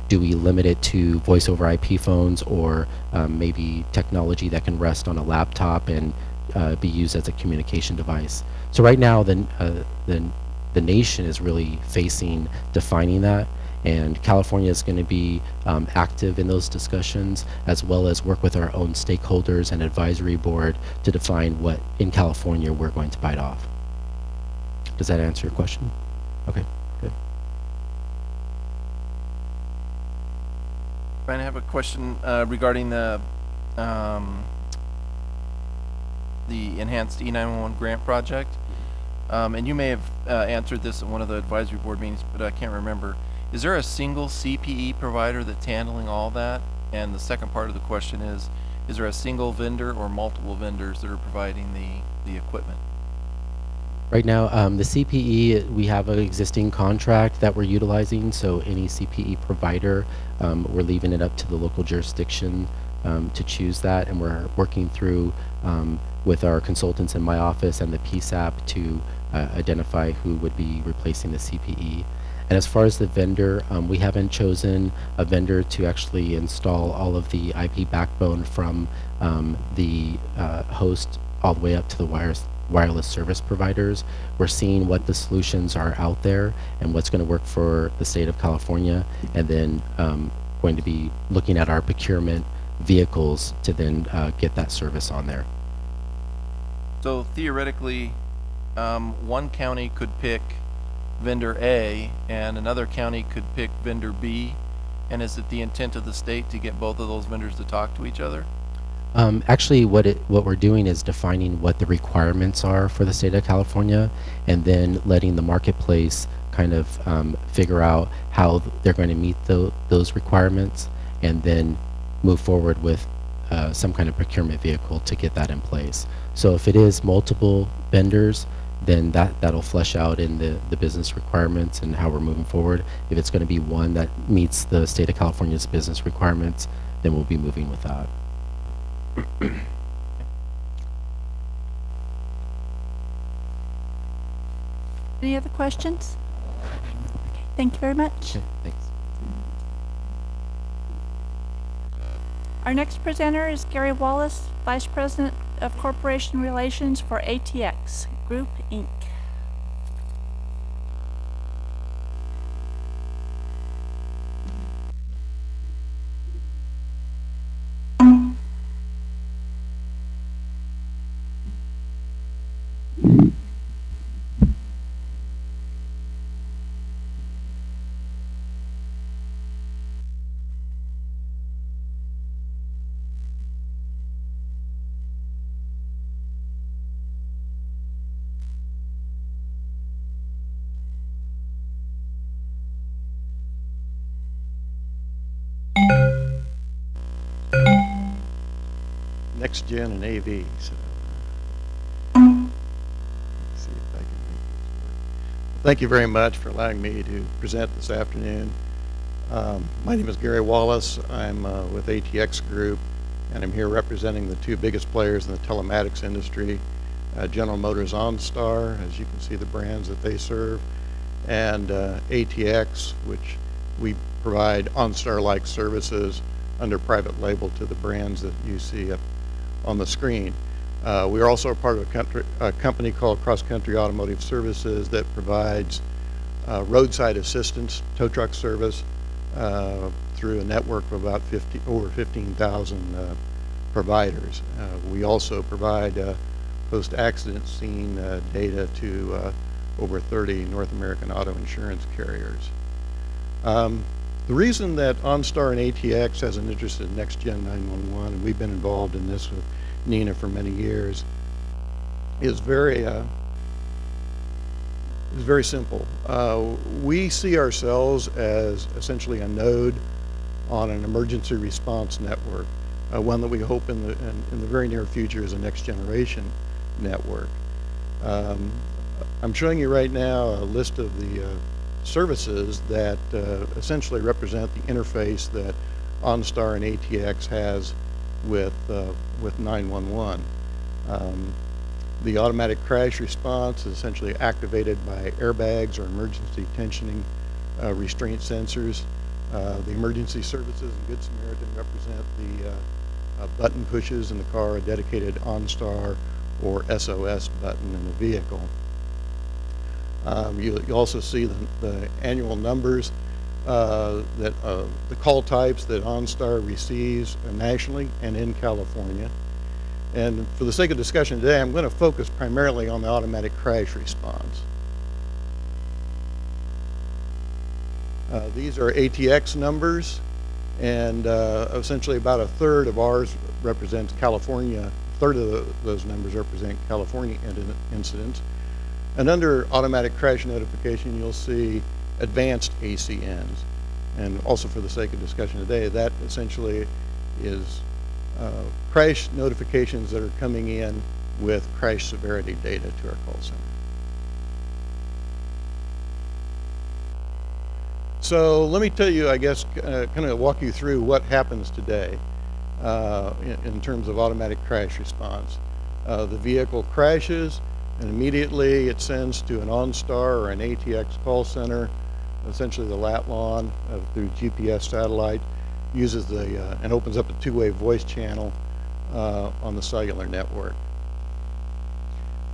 S5: Do we limit it to voice over IP phones, or maybe technology that can rest on a laptop and be used as a communication device? So right now, the nation is really facing defining that, and California is going to be active in those discussions, as well as work with our own stakeholders and advisory board to define what in California we're going to bite off. Does that answer your question? Okay, good.
S7: Brian, I have a question regarding the enhanced E911 grant project. And you may have answered this at one of the advisory board meetings, but I can't remember. Is there a single CPE provider that's handling all that? And the second part of the question is there a single vendor or multiple vendors that are providing the equipment?
S5: Right now, the CPE, we have an existing contract that we're utilizing, so any CPE provider, we're leaving it up to the local jurisdiction to choose that, and we're working through with our consultants in my office and the PSAP to identify who would be replacing the CPE. And as far as the vendor, we haven't chosen a vendor to actually install all of the IP backbone from the host all the way up to the wireless service providers. We're seeing what the solutions are out there and what's going to work for the state of California, and then going to be looking at our procurement vehicles to then get that service on there.
S7: So theoretically, one county could pick vendor A and another county could pick vendor B, and is it the intent of the state to get both of those vendors to talk to each other?
S5: Actually, what we're doing is defining what the requirements are for the state of California, and then letting the marketplace kind of figure out how they're going to meet those requirements, and then move forward with some kind of procurement vehicle to get that in place. So if it is multiple vendors, then that'll flesh out in the business requirements and how we're moving forward. If it's going to be one that meets the state of California's business requirements, then we'll be moving with that.
S1: Any other questions? Okay, thank you very much.
S5: Okay, thanks.
S1: Our next presenter is Gary Wallace, Vice President of Corporation Relations for ATX Group, Inc.
S8: NextGen and AV. So, let's see if I can make this work. Thank you very much for allowing me to present this afternoon. My name is Gary Wallace. I'm with ATX Group, and I'm here representing the two biggest players in the telematics industry, General Motors OnStar, as you can see the brands that they serve, and ATX, which we provide OnStar-like services under private label to the brands that you see up on the screen. We are also a part of a company called Cross Country Automotive Services that provides roadside assistance, tow truck service through a network of about over 15,000 providers. We also provide post-accident scene data to over 30 North American auto insurance carriers. The The reason that OnStar and ATX has an interest in NextGen 911, and we've been involved in this with Nina for many years, is very simple. We see ourselves as essentially a node on an emergency response network, one that we hope in the very near future is a next generation network. I'm showing you right now a list of the services that essentially represent the interface that OnStar and ATX has with 911. The automatic crash response is essentially activated by airbags or emergency tensioning restraint sensors. The emergency services and Good Samaritan represent the button pushes in the car, a dedicated OnStar or SOS button in the vehicle. You also see the annual numbers that the call types that OnStar receives nationally and in California. And for the sake of discussion today, I'm going to focus primarily on the automatic crash response. These are ATX numbers, and essentially about a third of ours represents California. A third of those numbers represent California incidents. And under automatic crash notification, you'll see advanced ACNs. And also for the sake of discussion today, that essentially is crash notifications that are coming in with crash severity data to our call center. So let me tell you, I guess, kind of walk you through what happens today in terms of automatic crash response. The vehicle crashes, and immediately it sends to an OnStar or an ATX call center, essentially the lat lawn through GPS satellite, uses and opens up a two-way voice channel on the cellular network.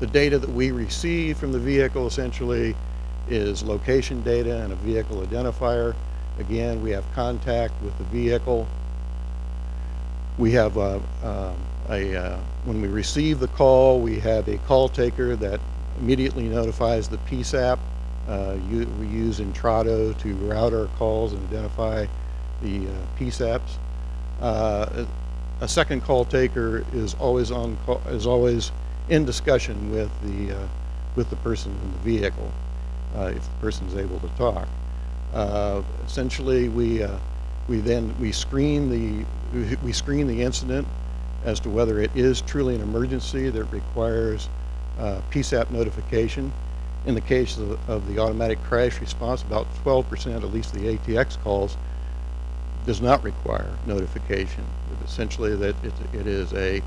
S8: The data that we receive from the vehicle essentially is location data and a vehicle identifier. Again, we have contact with the vehicle. We have when we receive the call, we have a call taker that immediately notifies the PSAP. We use Intrado to route our calls and identify the PSAPs. A second call taker is always on call, is always in discussion with the person in the vehicle, if the person is able to talk. Essentially, we screen the incident as to whether it is truly an emergency that requires PSAP notification. In the case of the automatic crash response, about 12%, at least the ATX calls, does not require notification. Essentially, that it is a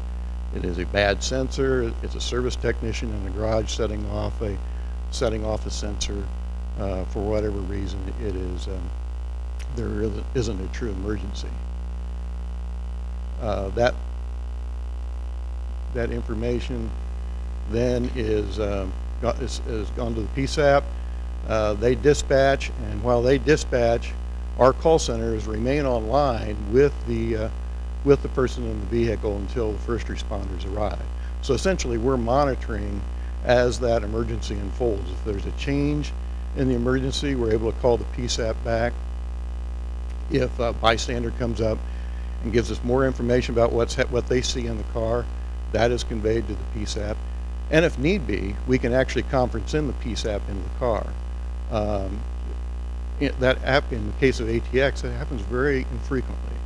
S8: bad sensor. It's a service technician in the garage setting off a sensor for whatever reason. It is there isn't a true emergency. That information then is gone to the PSAP. They dispatch, and while they dispatch, our call centers remain online with the person in the vehicle until the first responders arrive. So essentially, we're monitoring as that emergency unfolds. If there's a change in the emergency, we're able to call the PSAP back. If a bystander comes up and gives us more information about what they see in the car, that is conveyed to the PSAP. And if need be, we can actually conference in the PSAP into the car. In the case of ATX, that happens very infrequently,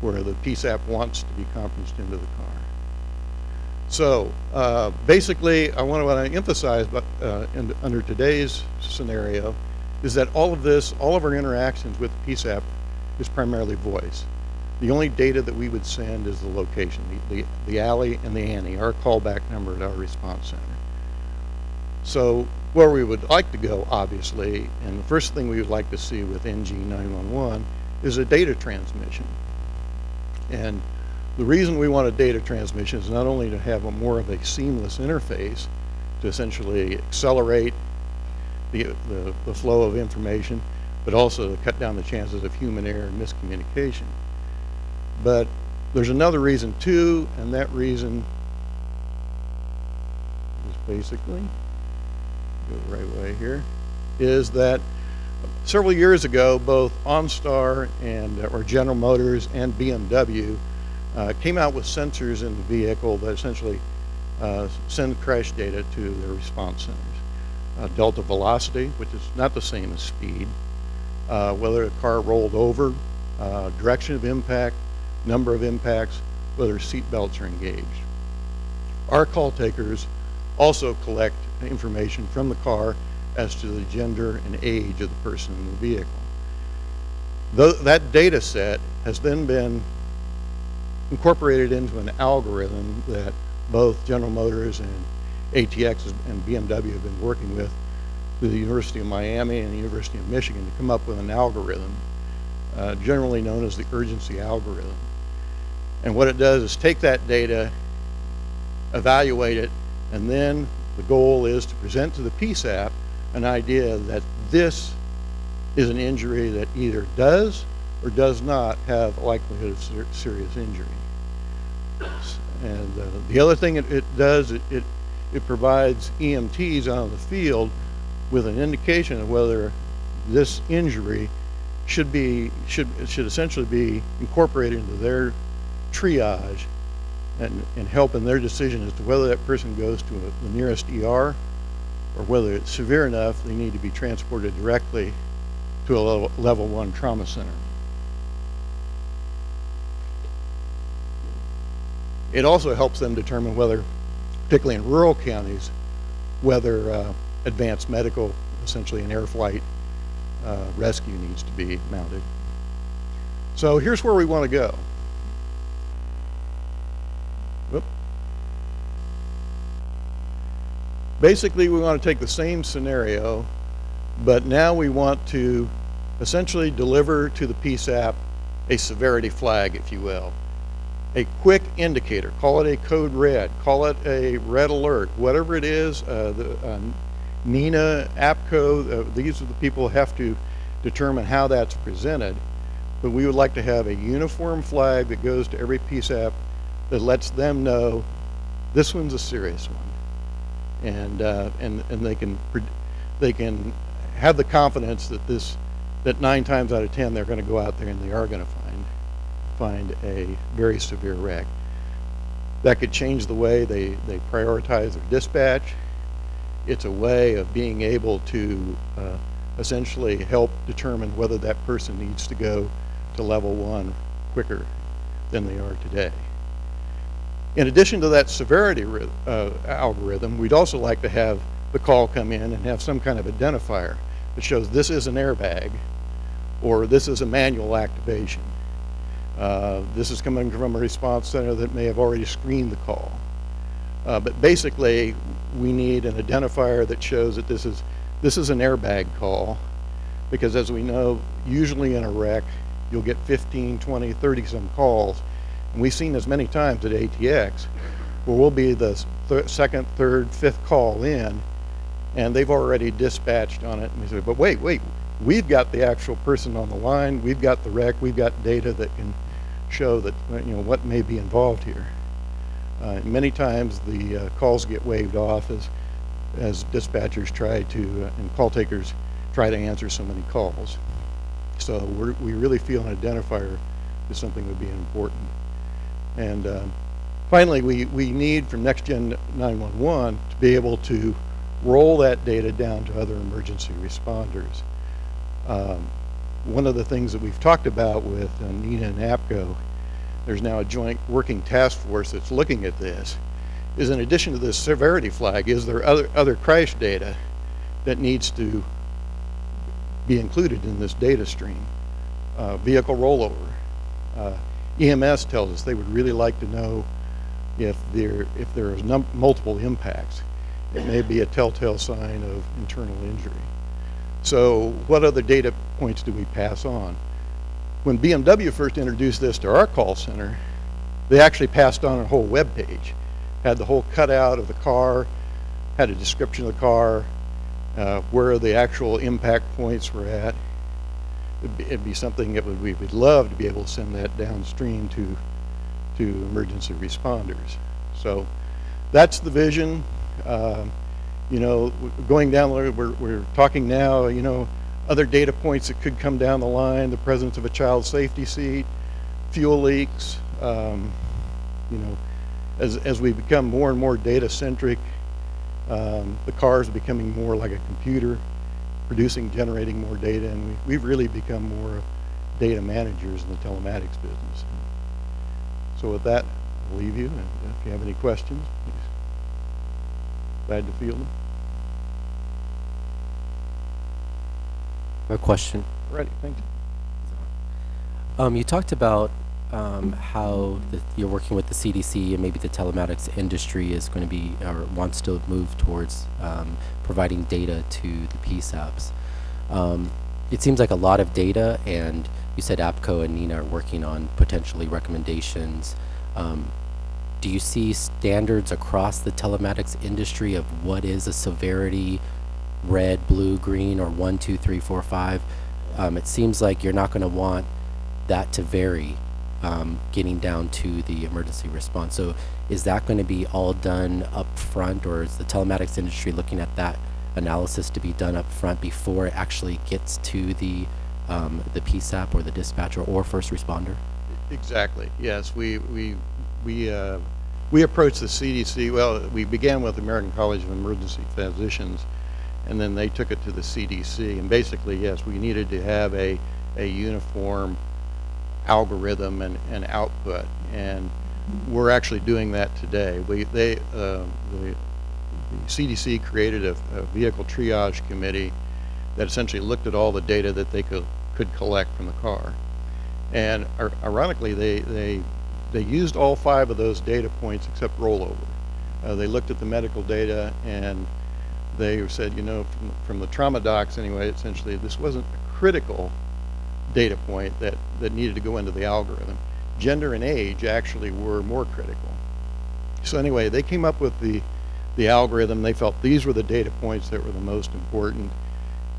S8: where the PSAP wants to be conferenced into the car. So basically, what I want to emphasize under today's scenario is that all of our interactions with the PSAP is primarily voice. The only data that we would send is the location, the alley and the ANI, our callback number at our response center. So where we would like to go, obviously, and the first thing we would like to see with NG9-1-1 is a data transmission. And the reason we want a data transmission is not only to have more of a seamless interface to essentially accelerate the flow of information, but also to cut down the chances of human error and miscommunication. But there's another reason too, and that reason is basically, go the right way here, is that Several years ago, both OnStar and or General Motors and BMW came out with sensors in the vehicle that essentially send crash data to their response centers. Delta velocity, which is not the same as speed, whether a car rolled over, direction of impact, number of impacts, whether seat belts are engaged. Our call takers also collect information from the car as to the gender and age of the person in the vehicle. That data set has then been incorporated into an algorithm that both General Motors and ATX and BMW have been working with the University of Miami and the University of Michigan to come up with an algorithm, generally known as the urgency algorithm. And what it does is take that data, evaluate it, and then the goal is to present to the PSAP an idea that this is an injury that either does or does not have a likelihood of serious injury. And the other thing it does, it provides EMTs out in the field with an indication of whether this injury should essentially be incorporated into their triage and help in their decision as to whether that person goes to the nearest ER or whether it's severe enough they need to be transported directly to a level 1 trauma center. It also helps them determine whether, particularly in rural counties, whether advanced medical, essentially an air flight rescue needs to be mounted. So here's where we want to go. Whoop. Basically, we want to take the same scenario, but now we want to essentially deliver to the PSAP a severity flag, if you will. A quick indicator, call it a code red, call it a red alert, whatever it is. NINA, APCO, these are the people who have to determine how that's presented, but we would like to have a uniform flag that goes to every PSAP that lets them know this one's a serious one, and they can have the confidence that that 9 times out of 10 they're going to go out there and they are going to find a very severe wreck. That could change the way they prioritize their dispatch. It's a way of being able to essentially help determine whether that person needs to go to level 1 quicker than they are today. In addition to that severity algorithm, we'd also like to have the call come in and have some kind of identifier that shows this is an airbag or this is a manual activation. This is coming from a response center that may have already screened the call. But basically, we need an identifier that shows that this is an airbag call, because as we know, usually in a wreck, you'll get 15, 20, 30 some calls. And we've seen this many times at ATX, where we'll be the second, third, fifth call in, and they've already dispatched on it. And we say, but wait, we've got the actual person on the line, we've got the wreck, we've got data that can show that, what may be involved here. Many times the calls get waved off as dispatchers try to, and call takers try to answer so many calls. So we really feel an identifier is something that would be important. And finally, we need from NextGen 9-1-1 to be able to roll that data down to other emergency responders. One of the things that we've talked about with NINA and APCO, there's now a joint working task force that's looking at this, is in addition to this severity flag, is there other crash data that needs to be included in this data stream? Vehicle rollover. EMS tells us they would really like to know if there is multiple impacts. It may be a telltale sign of internal injury. So what other data points do we pass on? When BMW first introduced this to our call center, they actually passed on a whole web page, had the whole cutout of the car, had a description of the car, where the actual impact points were at. It'd be something that we would love to be able to send that downstream to emergency responders. So that's the vision. Going down, we're talking now, other data points that could come down the line, the presence of a child safety seat, fuel leaks. You know, as we become more and more data centric, the car is becoming more like a computer, generating more data, and we've really become more data managers in the telematics business. So with that, I'll leave you, and if you have any questions, please. Glad to field them.
S5: A question.
S8: Ready, thank you.
S5: You talked about how you're working with the CDC and maybe the telematics industry is going to be or wants to move towards providing data to the PSAPs. It seems like a lot of data, and you said APCO and NINA are working on potentially recommendations. Do you see standards across the telematics industry of what is a severity, red, blue, green, or 1, 2, 3, 4, 5? It seems like you're not going to want that to vary getting down to the emergency response. So is that going to be all done up front, or is the telematics industry looking at that analysis to be done up front before it actually gets to the PSAP or the dispatcher or first responder?
S8: Exactly. Yes, we approached the CDC. Well, we began with the American College of Emergency Physicians, and then they took it to the CDC. And basically, yes, we needed to have a uniform algorithm and output, and we're actually doing that today. The CDC created a vehicle triage committee that essentially looked at all the data that they could collect from the car. And ironically, they used all 5 of those data points except rollover. They looked at the medical data, and they said, you know, from the trauma docs anyway, essentially this wasn't a critical data point that needed to go into the algorithm. Gender and age actually were more critical. So anyway, they came up with the algorithm. They felt these were the data points that were the most important,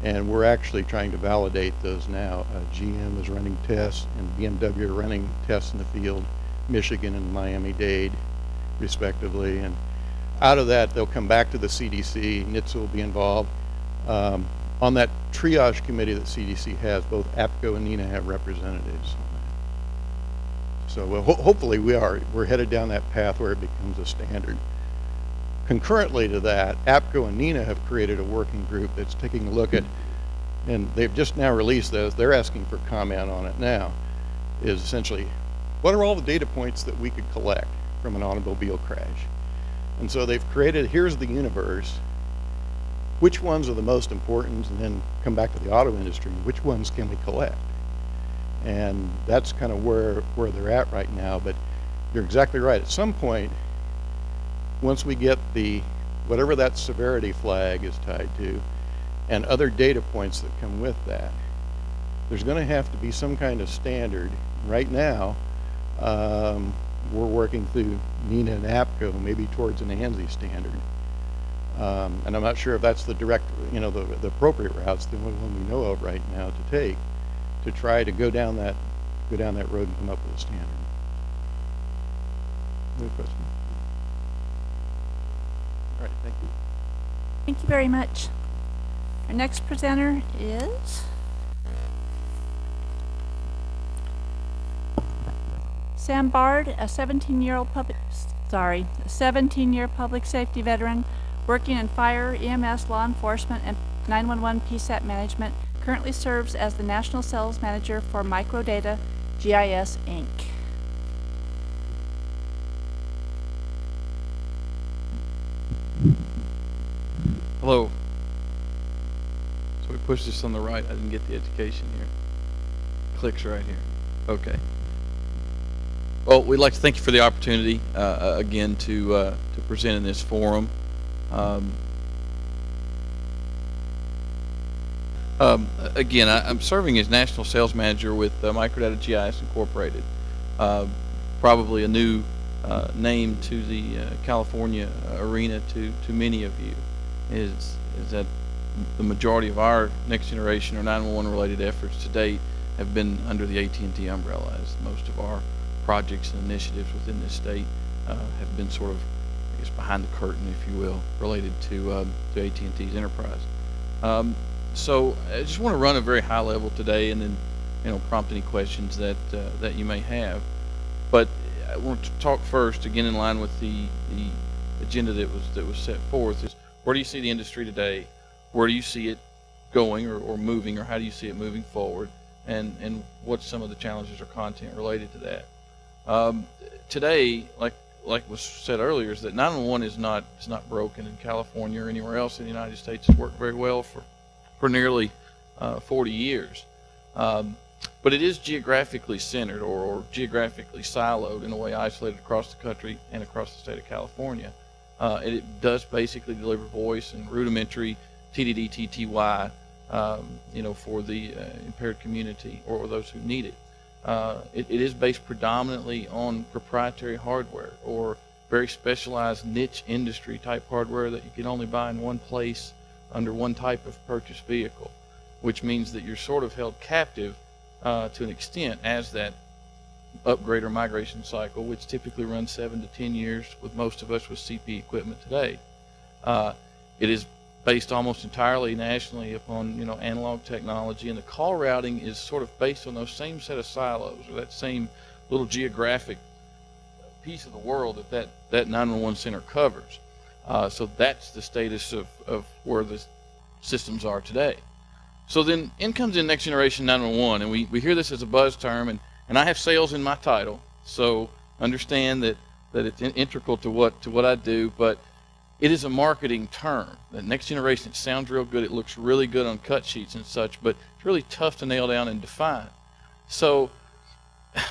S8: and we're actually trying to validate those now. GM is running tests, and BMW are running tests in the field, Michigan and Miami-Dade, respectively. And out of that, they'll come back to the CDC. NHTSA will be involved. On that triage committee that CDC has, both APCO and NINA have representatives on that. So well, hopefully we're headed down that path where it becomes a standard. Concurrently to that, APCO and NINA have created a working group that's taking a look at, and they've just now released those, they're asking for comment on it now, is essentially, what are all the data points that we could collect from an automobile crash? And so they've created, here's the universe, which ones are the most important, and then come back to the auto industry, which ones can we collect? And that's kind of where they're at right now, but you're exactly right. At some point, once we get whatever that severity flag is tied to, and other data points that come with that, there's going to have to be some kind of standard. Right now, we're working through NINA and APCO, maybe towards an ANSI standard. And I'm not sure if that's the direct, you know, the appropriate routes, the only one we know of right now to take, to try to go down that road and come up with a standard. Any question? All right, thank you.
S1: Thank you very much. Our next presenter is Sam Bard, a 17-year public safety veteran working in fire, EMS, law enforcement, and 911 PSAP management, currently serves as the National Sales Manager for Microdata GIS, Inc.
S9: Hello. So we push this on the right. I didn't get the education here. Clicks right here. Okay. Well, we'd like to thank you for the opportunity again to present in this forum. Again, I'm serving as National Sales Manager with Microdata GIS Incorporated. Probably a new name to the California arena to many of you. Is that the majority of our next generation or 911 related efforts to date have been under the AT&T umbrella, as most of our projects and initiatives within this state have been sort of, I guess, behind the curtain, if you will, related to AT&T's enterprise. So I just want to run a very high level today, and then prompt any questions that that you may have. But I want to talk first, again in line with the agenda that was set forth, is where do you see the industry today? Where do you see it going or moving, or how do you see it moving forward? And what's some of the challenges or content related to that? Today, like was said earlier, is that 911 is not broken in California or anywhere else in the United States. It's worked very well for nearly 40 years. But it is geographically centered or geographically siloed, in a way isolated across the country and across the state of California. And it does basically deliver voice and rudimentary TDD, TTY, for the impaired community or those who need it. It is based predominantly on proprietary hardware or very specialized niche industry type hardware that you can only buy in one place under one type of purchase vehicle, which means that you're sort of held captive to an extent as that upgrade or migration cycle, which typically runs 7 to 10 years with most of us with CP equipment today. It is based almost entirely nationally upon analog technology, and the call routing is sort of based on those same set of silos, or that same little geographic piece of the world that 911 center covers. So that's the status of where the systems are today. So then in comes in Next Generation 911, and we hear this as a buzz term, and I have sales in my title, so understand that it's integral to what I do, but it is a marketing term. The Next Generation, it sounds real good, it looks really good on cut sheets and such, but it's really tough to nail down and define. So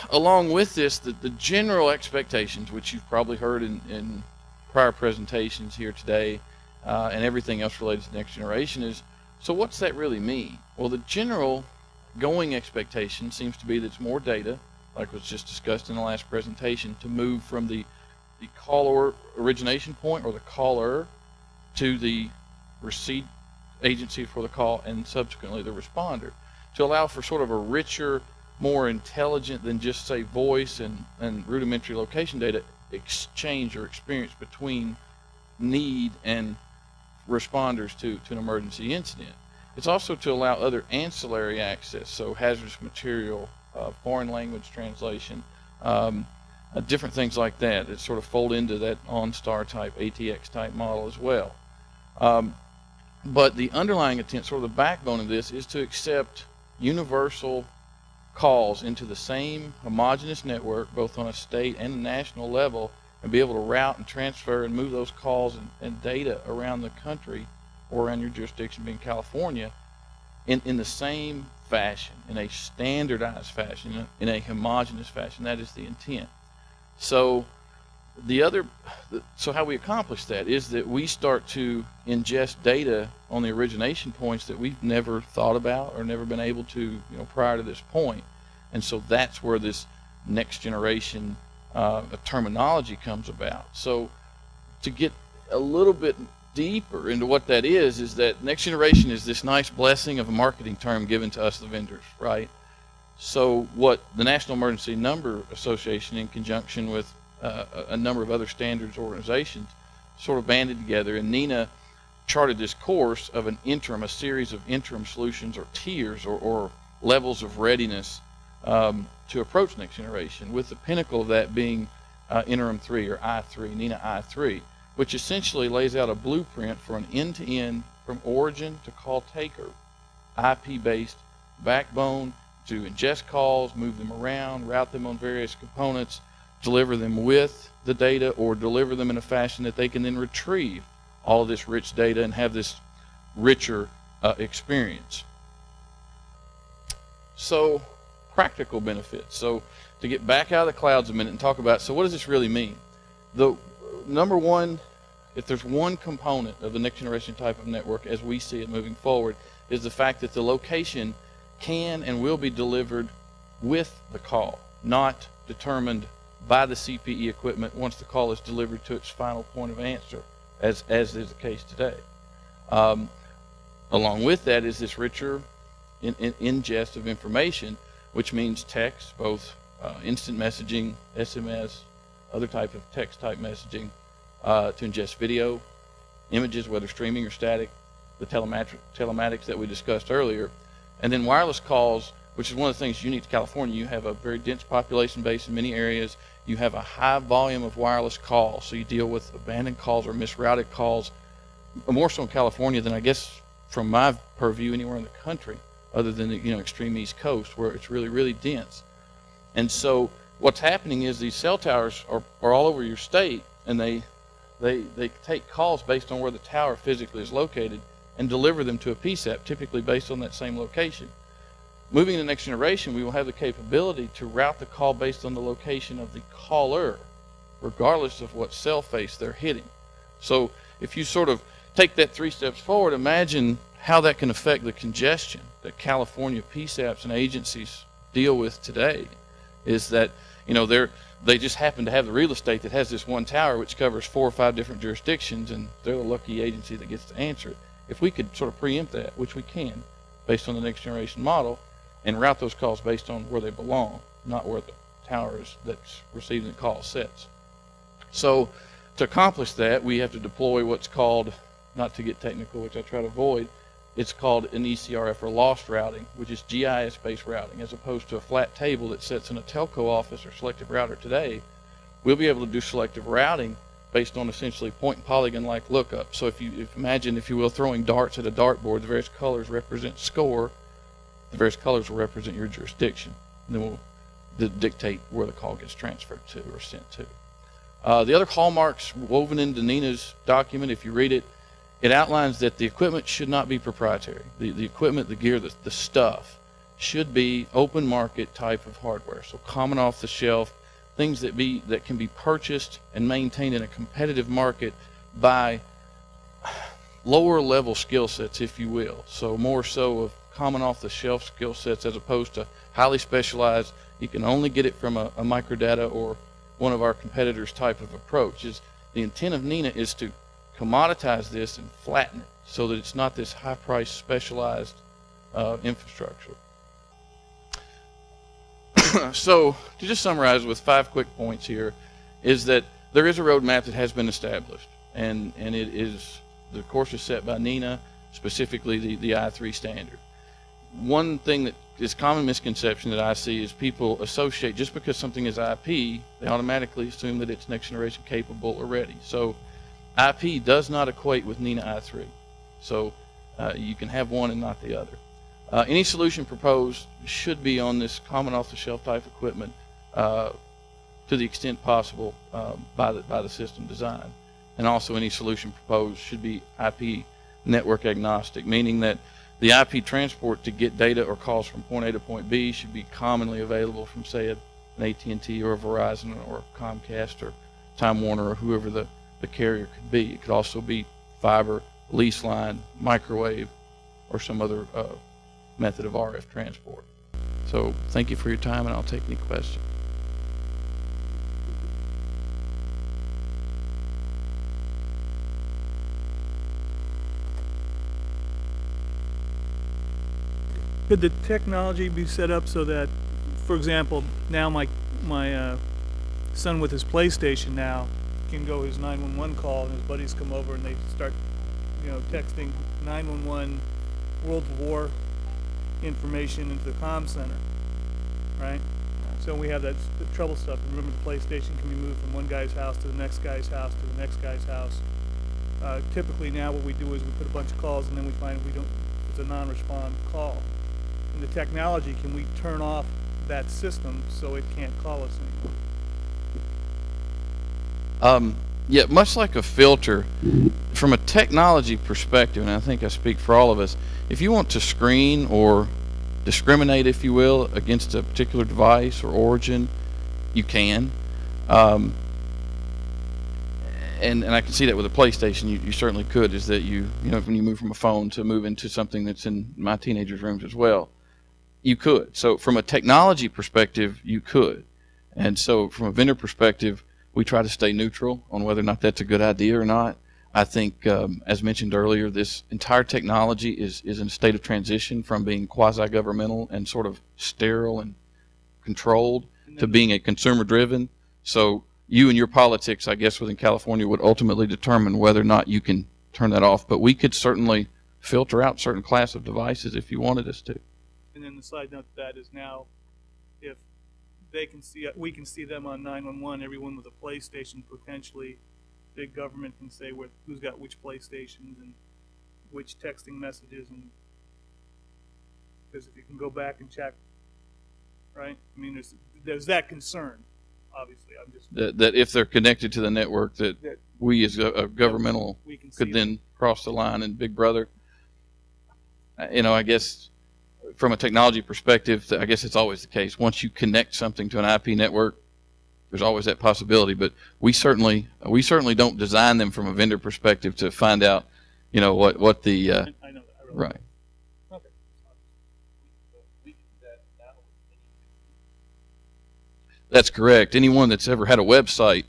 S9: along with this, the general expectations, which you've probably heard in prior presentations here today, and everything else related to Next Generation, is, so what's that really mean? Well, the general going expectation seems to be that it's more data, like was just discussed in the last presentation, to move from the caller origination point or the caller to the receipt agency for the call and subsequently the responder, to allow for sort of a richer, more intelligent than just say voice and rudimentary location data exchange or experience between need and responders to an emergency incident. It's also to allow other ancillary access, so hazardous material, foreign language translation, different things like that sort of fold into that OnStar type, ATX type model as well. But the underlying intent, sort of the backbone of this, is to accept universal calls into the same homogeneous network, both on a state and a national level, and be able to route and transfer and move those calls and data around the country or around your jurisdiction, being California, in the same fashion, in a standardized fashion, in a homogeneous fashion. That is the intent. So so how we accomplish that is that we start to ingest data on the origination points that we've never thought about or never been able to prior to this point. And so that's where this next generation terminology comes about. So to get a little bit deeper into what that is that next generation is this nice blessing of a marketing term given to us, the vendors, right? So what the National Emergency Number Association, in conjunction with a number of other standards organizations, sort of banded together, and Nina charted this course of a series of interim solutions or tiers or levels of readiness to approach next generation, with the pinnacle of that being interim 3 or I3, Nina I3, which essentially lays out a blueprint for an end-to-end, from origin to call taker, IP-based backbone to ingest calls, move them around, route them on various components, deliver them with the data, or deliver them in a fashion that they can then retrieve all of this rich data and have this richer experience. So practical benefits. So to get back out of the clouds a minute and talk about, so what does this really mean? The number one, if there's one component of the next generation type of network as we see it moving forward, is the fact that the location can and will be delivered with the call, not determined by the CPE equipment once the call is delivered to its final point of answer, as is the case today. Along with that is this richer ingest of information, which means text, both instant messaging, SMS, other type of text type messaging, to ingest video, images, whether streaming or static, the telematics that we discussed earlier. And then wireless calls, which is one of the things unique to California. You have a very dense population base in many areas. You have a high volume of wireless calls, so you deal with abandoned calls or misrouted calls, more so in California than I guess from my purview anywhere in the country, other than the extreme East Coast where it's really, really dense. And so what's happening is these cell towers are all over your state, and they take calls based on where the tower physically is located and deliver them to a PSAP, typically based on that same location. Moving to the next generation, we will have the capability to route the call based on the location of the caller, regardless of what cell face they're hitting. So if you sort of take that 3 steps forward, imagine how that can affect the congestion that California PSAPs and agencies deal with today. Is that, they just happen to have the real estate that has this one tower which covers 4 or 5 different jurisdictions, and they're the lucky agency that gets to answer it. If we could sort of preempt that, which we can, based on the next generation model, and route those calls based on where they belong, not where the tower is that's receiving the call sits. So to accomplish that, we have to deploy what's called, not to get technical, which I try to avoid, it's called an ECRF, or lost routing, which is GIS-based routing, as opposed to a flat table that sits in a telco office or selective router today. We'll be able to do selective routing based on essentially point and polygon-like lookup. So if you imagine, if you will, throwing darts at a dartboard, the various colors represent score, the various colors will represent your jurisdiction, and then we'll dictate where the call gets transferred to or sent to. The other hallmarks woven into Nina's document, if you read it, it outlines that the equipment should not be proprietary. The equipment, the gear, the stuff should be open market type of hardware. So common off the shelf, things that can be purchased and maintained in a competitive market by lower level skill sets, if you will. So more so of common off the shelf skill sets as opposed to highly specialized. You can only get it from a microdata or one of our competitors type of approach. The intent of NINA is to commoditize this and flatten it so that it's not this high-priced specialized infrastructure. So to just summarize with 5 quick points here, is that there is a roadmap that has been established, and it is, the course is set by NINA, specifically the I3 standard. One thing that is common misconception that I see is people associate, just because something is IP, they automatically assume that it's next generation capable or ready. So IP does not equate with NINA I3. So you can have one and not the other. Any solution proposed should be on this common off-the-shelf type equipment to the extent possible by the system design. And also any solution proposed should be IP network agnostic, meaning that the IP transport to get data or calls from point A to point B should be commonly available from, say, an AT&T or a Verizon or a Comcast or Time Warner or whoever the carrier could be. It could also be fiber, lease line, microwave, or some other method of RF transport. So thank you for your time, and I'll take any questions.
S10: Could the technology be set up so that, for example, now my son with his PlayStation now can go his 911 call, and his buddies come over and they start, texting 911 World War information into the comm center, right? So we have that trouble stuff. And remember, the PlayStation can be moved from one guy's house to the next guy's house to the next guy's house. Typically now what we do is we put a bunch of calls, and then we find it's a non-respond call. In the technology, can we turn off that system so it can't call us anymore?
S9: Yeah, much like a filter, from a technology perspective, and I think I speak for all of us, if you want to screen or discriminate, if you will, against a particular device or origin, you can. And I can see that with a PlayStation, you certainly could, is that when you move from a phone to move into something that's in my teenagers' rooms as well, you could. So from a technology perspective, you could. And so from a vendor perspective, we try to stay neutral on whether or not that's a good idea or not. I think, as mentioned earlier, this entire technology is in a state of transition from being quasi-governmental and sort of sterile and controlled to being a consumer-driven. So you and your politics, I guess, within California would ultimately determine whether or not you can turn that off. But we could certainly filter out certain class of devices if you wanted us to.
S10: And then the side note to that is now, if they can see, we can see them on 911, everyone with a PlayStation, potentially big government can say who's got which PlayStations and which texting messages, and because if you can go back and check, right? I mean, there's that concern, obviously. I'm just
S9: that if they're connected to the network, that we as a governmental
S10: we can see
S9: could then cross the line, and Big Brother, you know, I guess from a technology perspective, I guess it's always the case. Once you connect something to an IP network, there's always that possibility. But we certainly don't design them from a vendor perspective to find out, you know, what the
S10: I know that. I realize
S9: right.
S10: that. Okay.
S9: That's correct. Anyone that's ever had a website,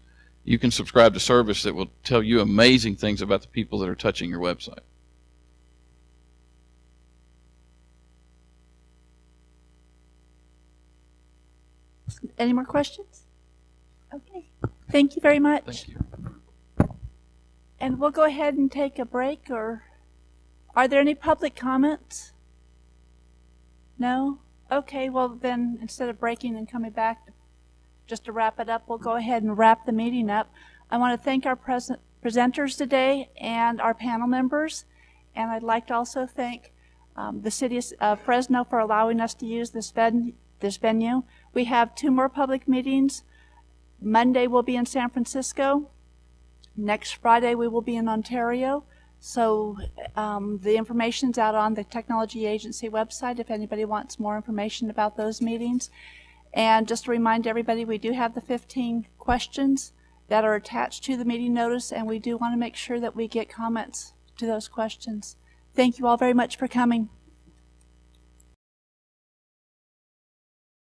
S9: you can subscribe to service that will tell you amazing things about the people that are touching your website.
S1: Any more questions? Okay. Thank you very much.
S9: Thank you.
S1: And we'll go ahead and take a break, or are there any public comments? No? Okay, well then, instead of breaking and coming back, just to wrap it up, we'll go ahead and wrap the meeting up. I want to thank our presenters today and our panel members, and I'd like to also thank the city of Fresno for allowing us to use this venue. We have 2 more public meetings. Monday we'll be in San Francisco. Next Friday we will be in Ontario. So the information's out on the Technology Agency website if anybody wants more information about those meetings. And just to remind everybody, we do have the 15 questions that are attached to the meeting notice, and we do want to make sure that we get comments to those questions. Thank you all very much for coming.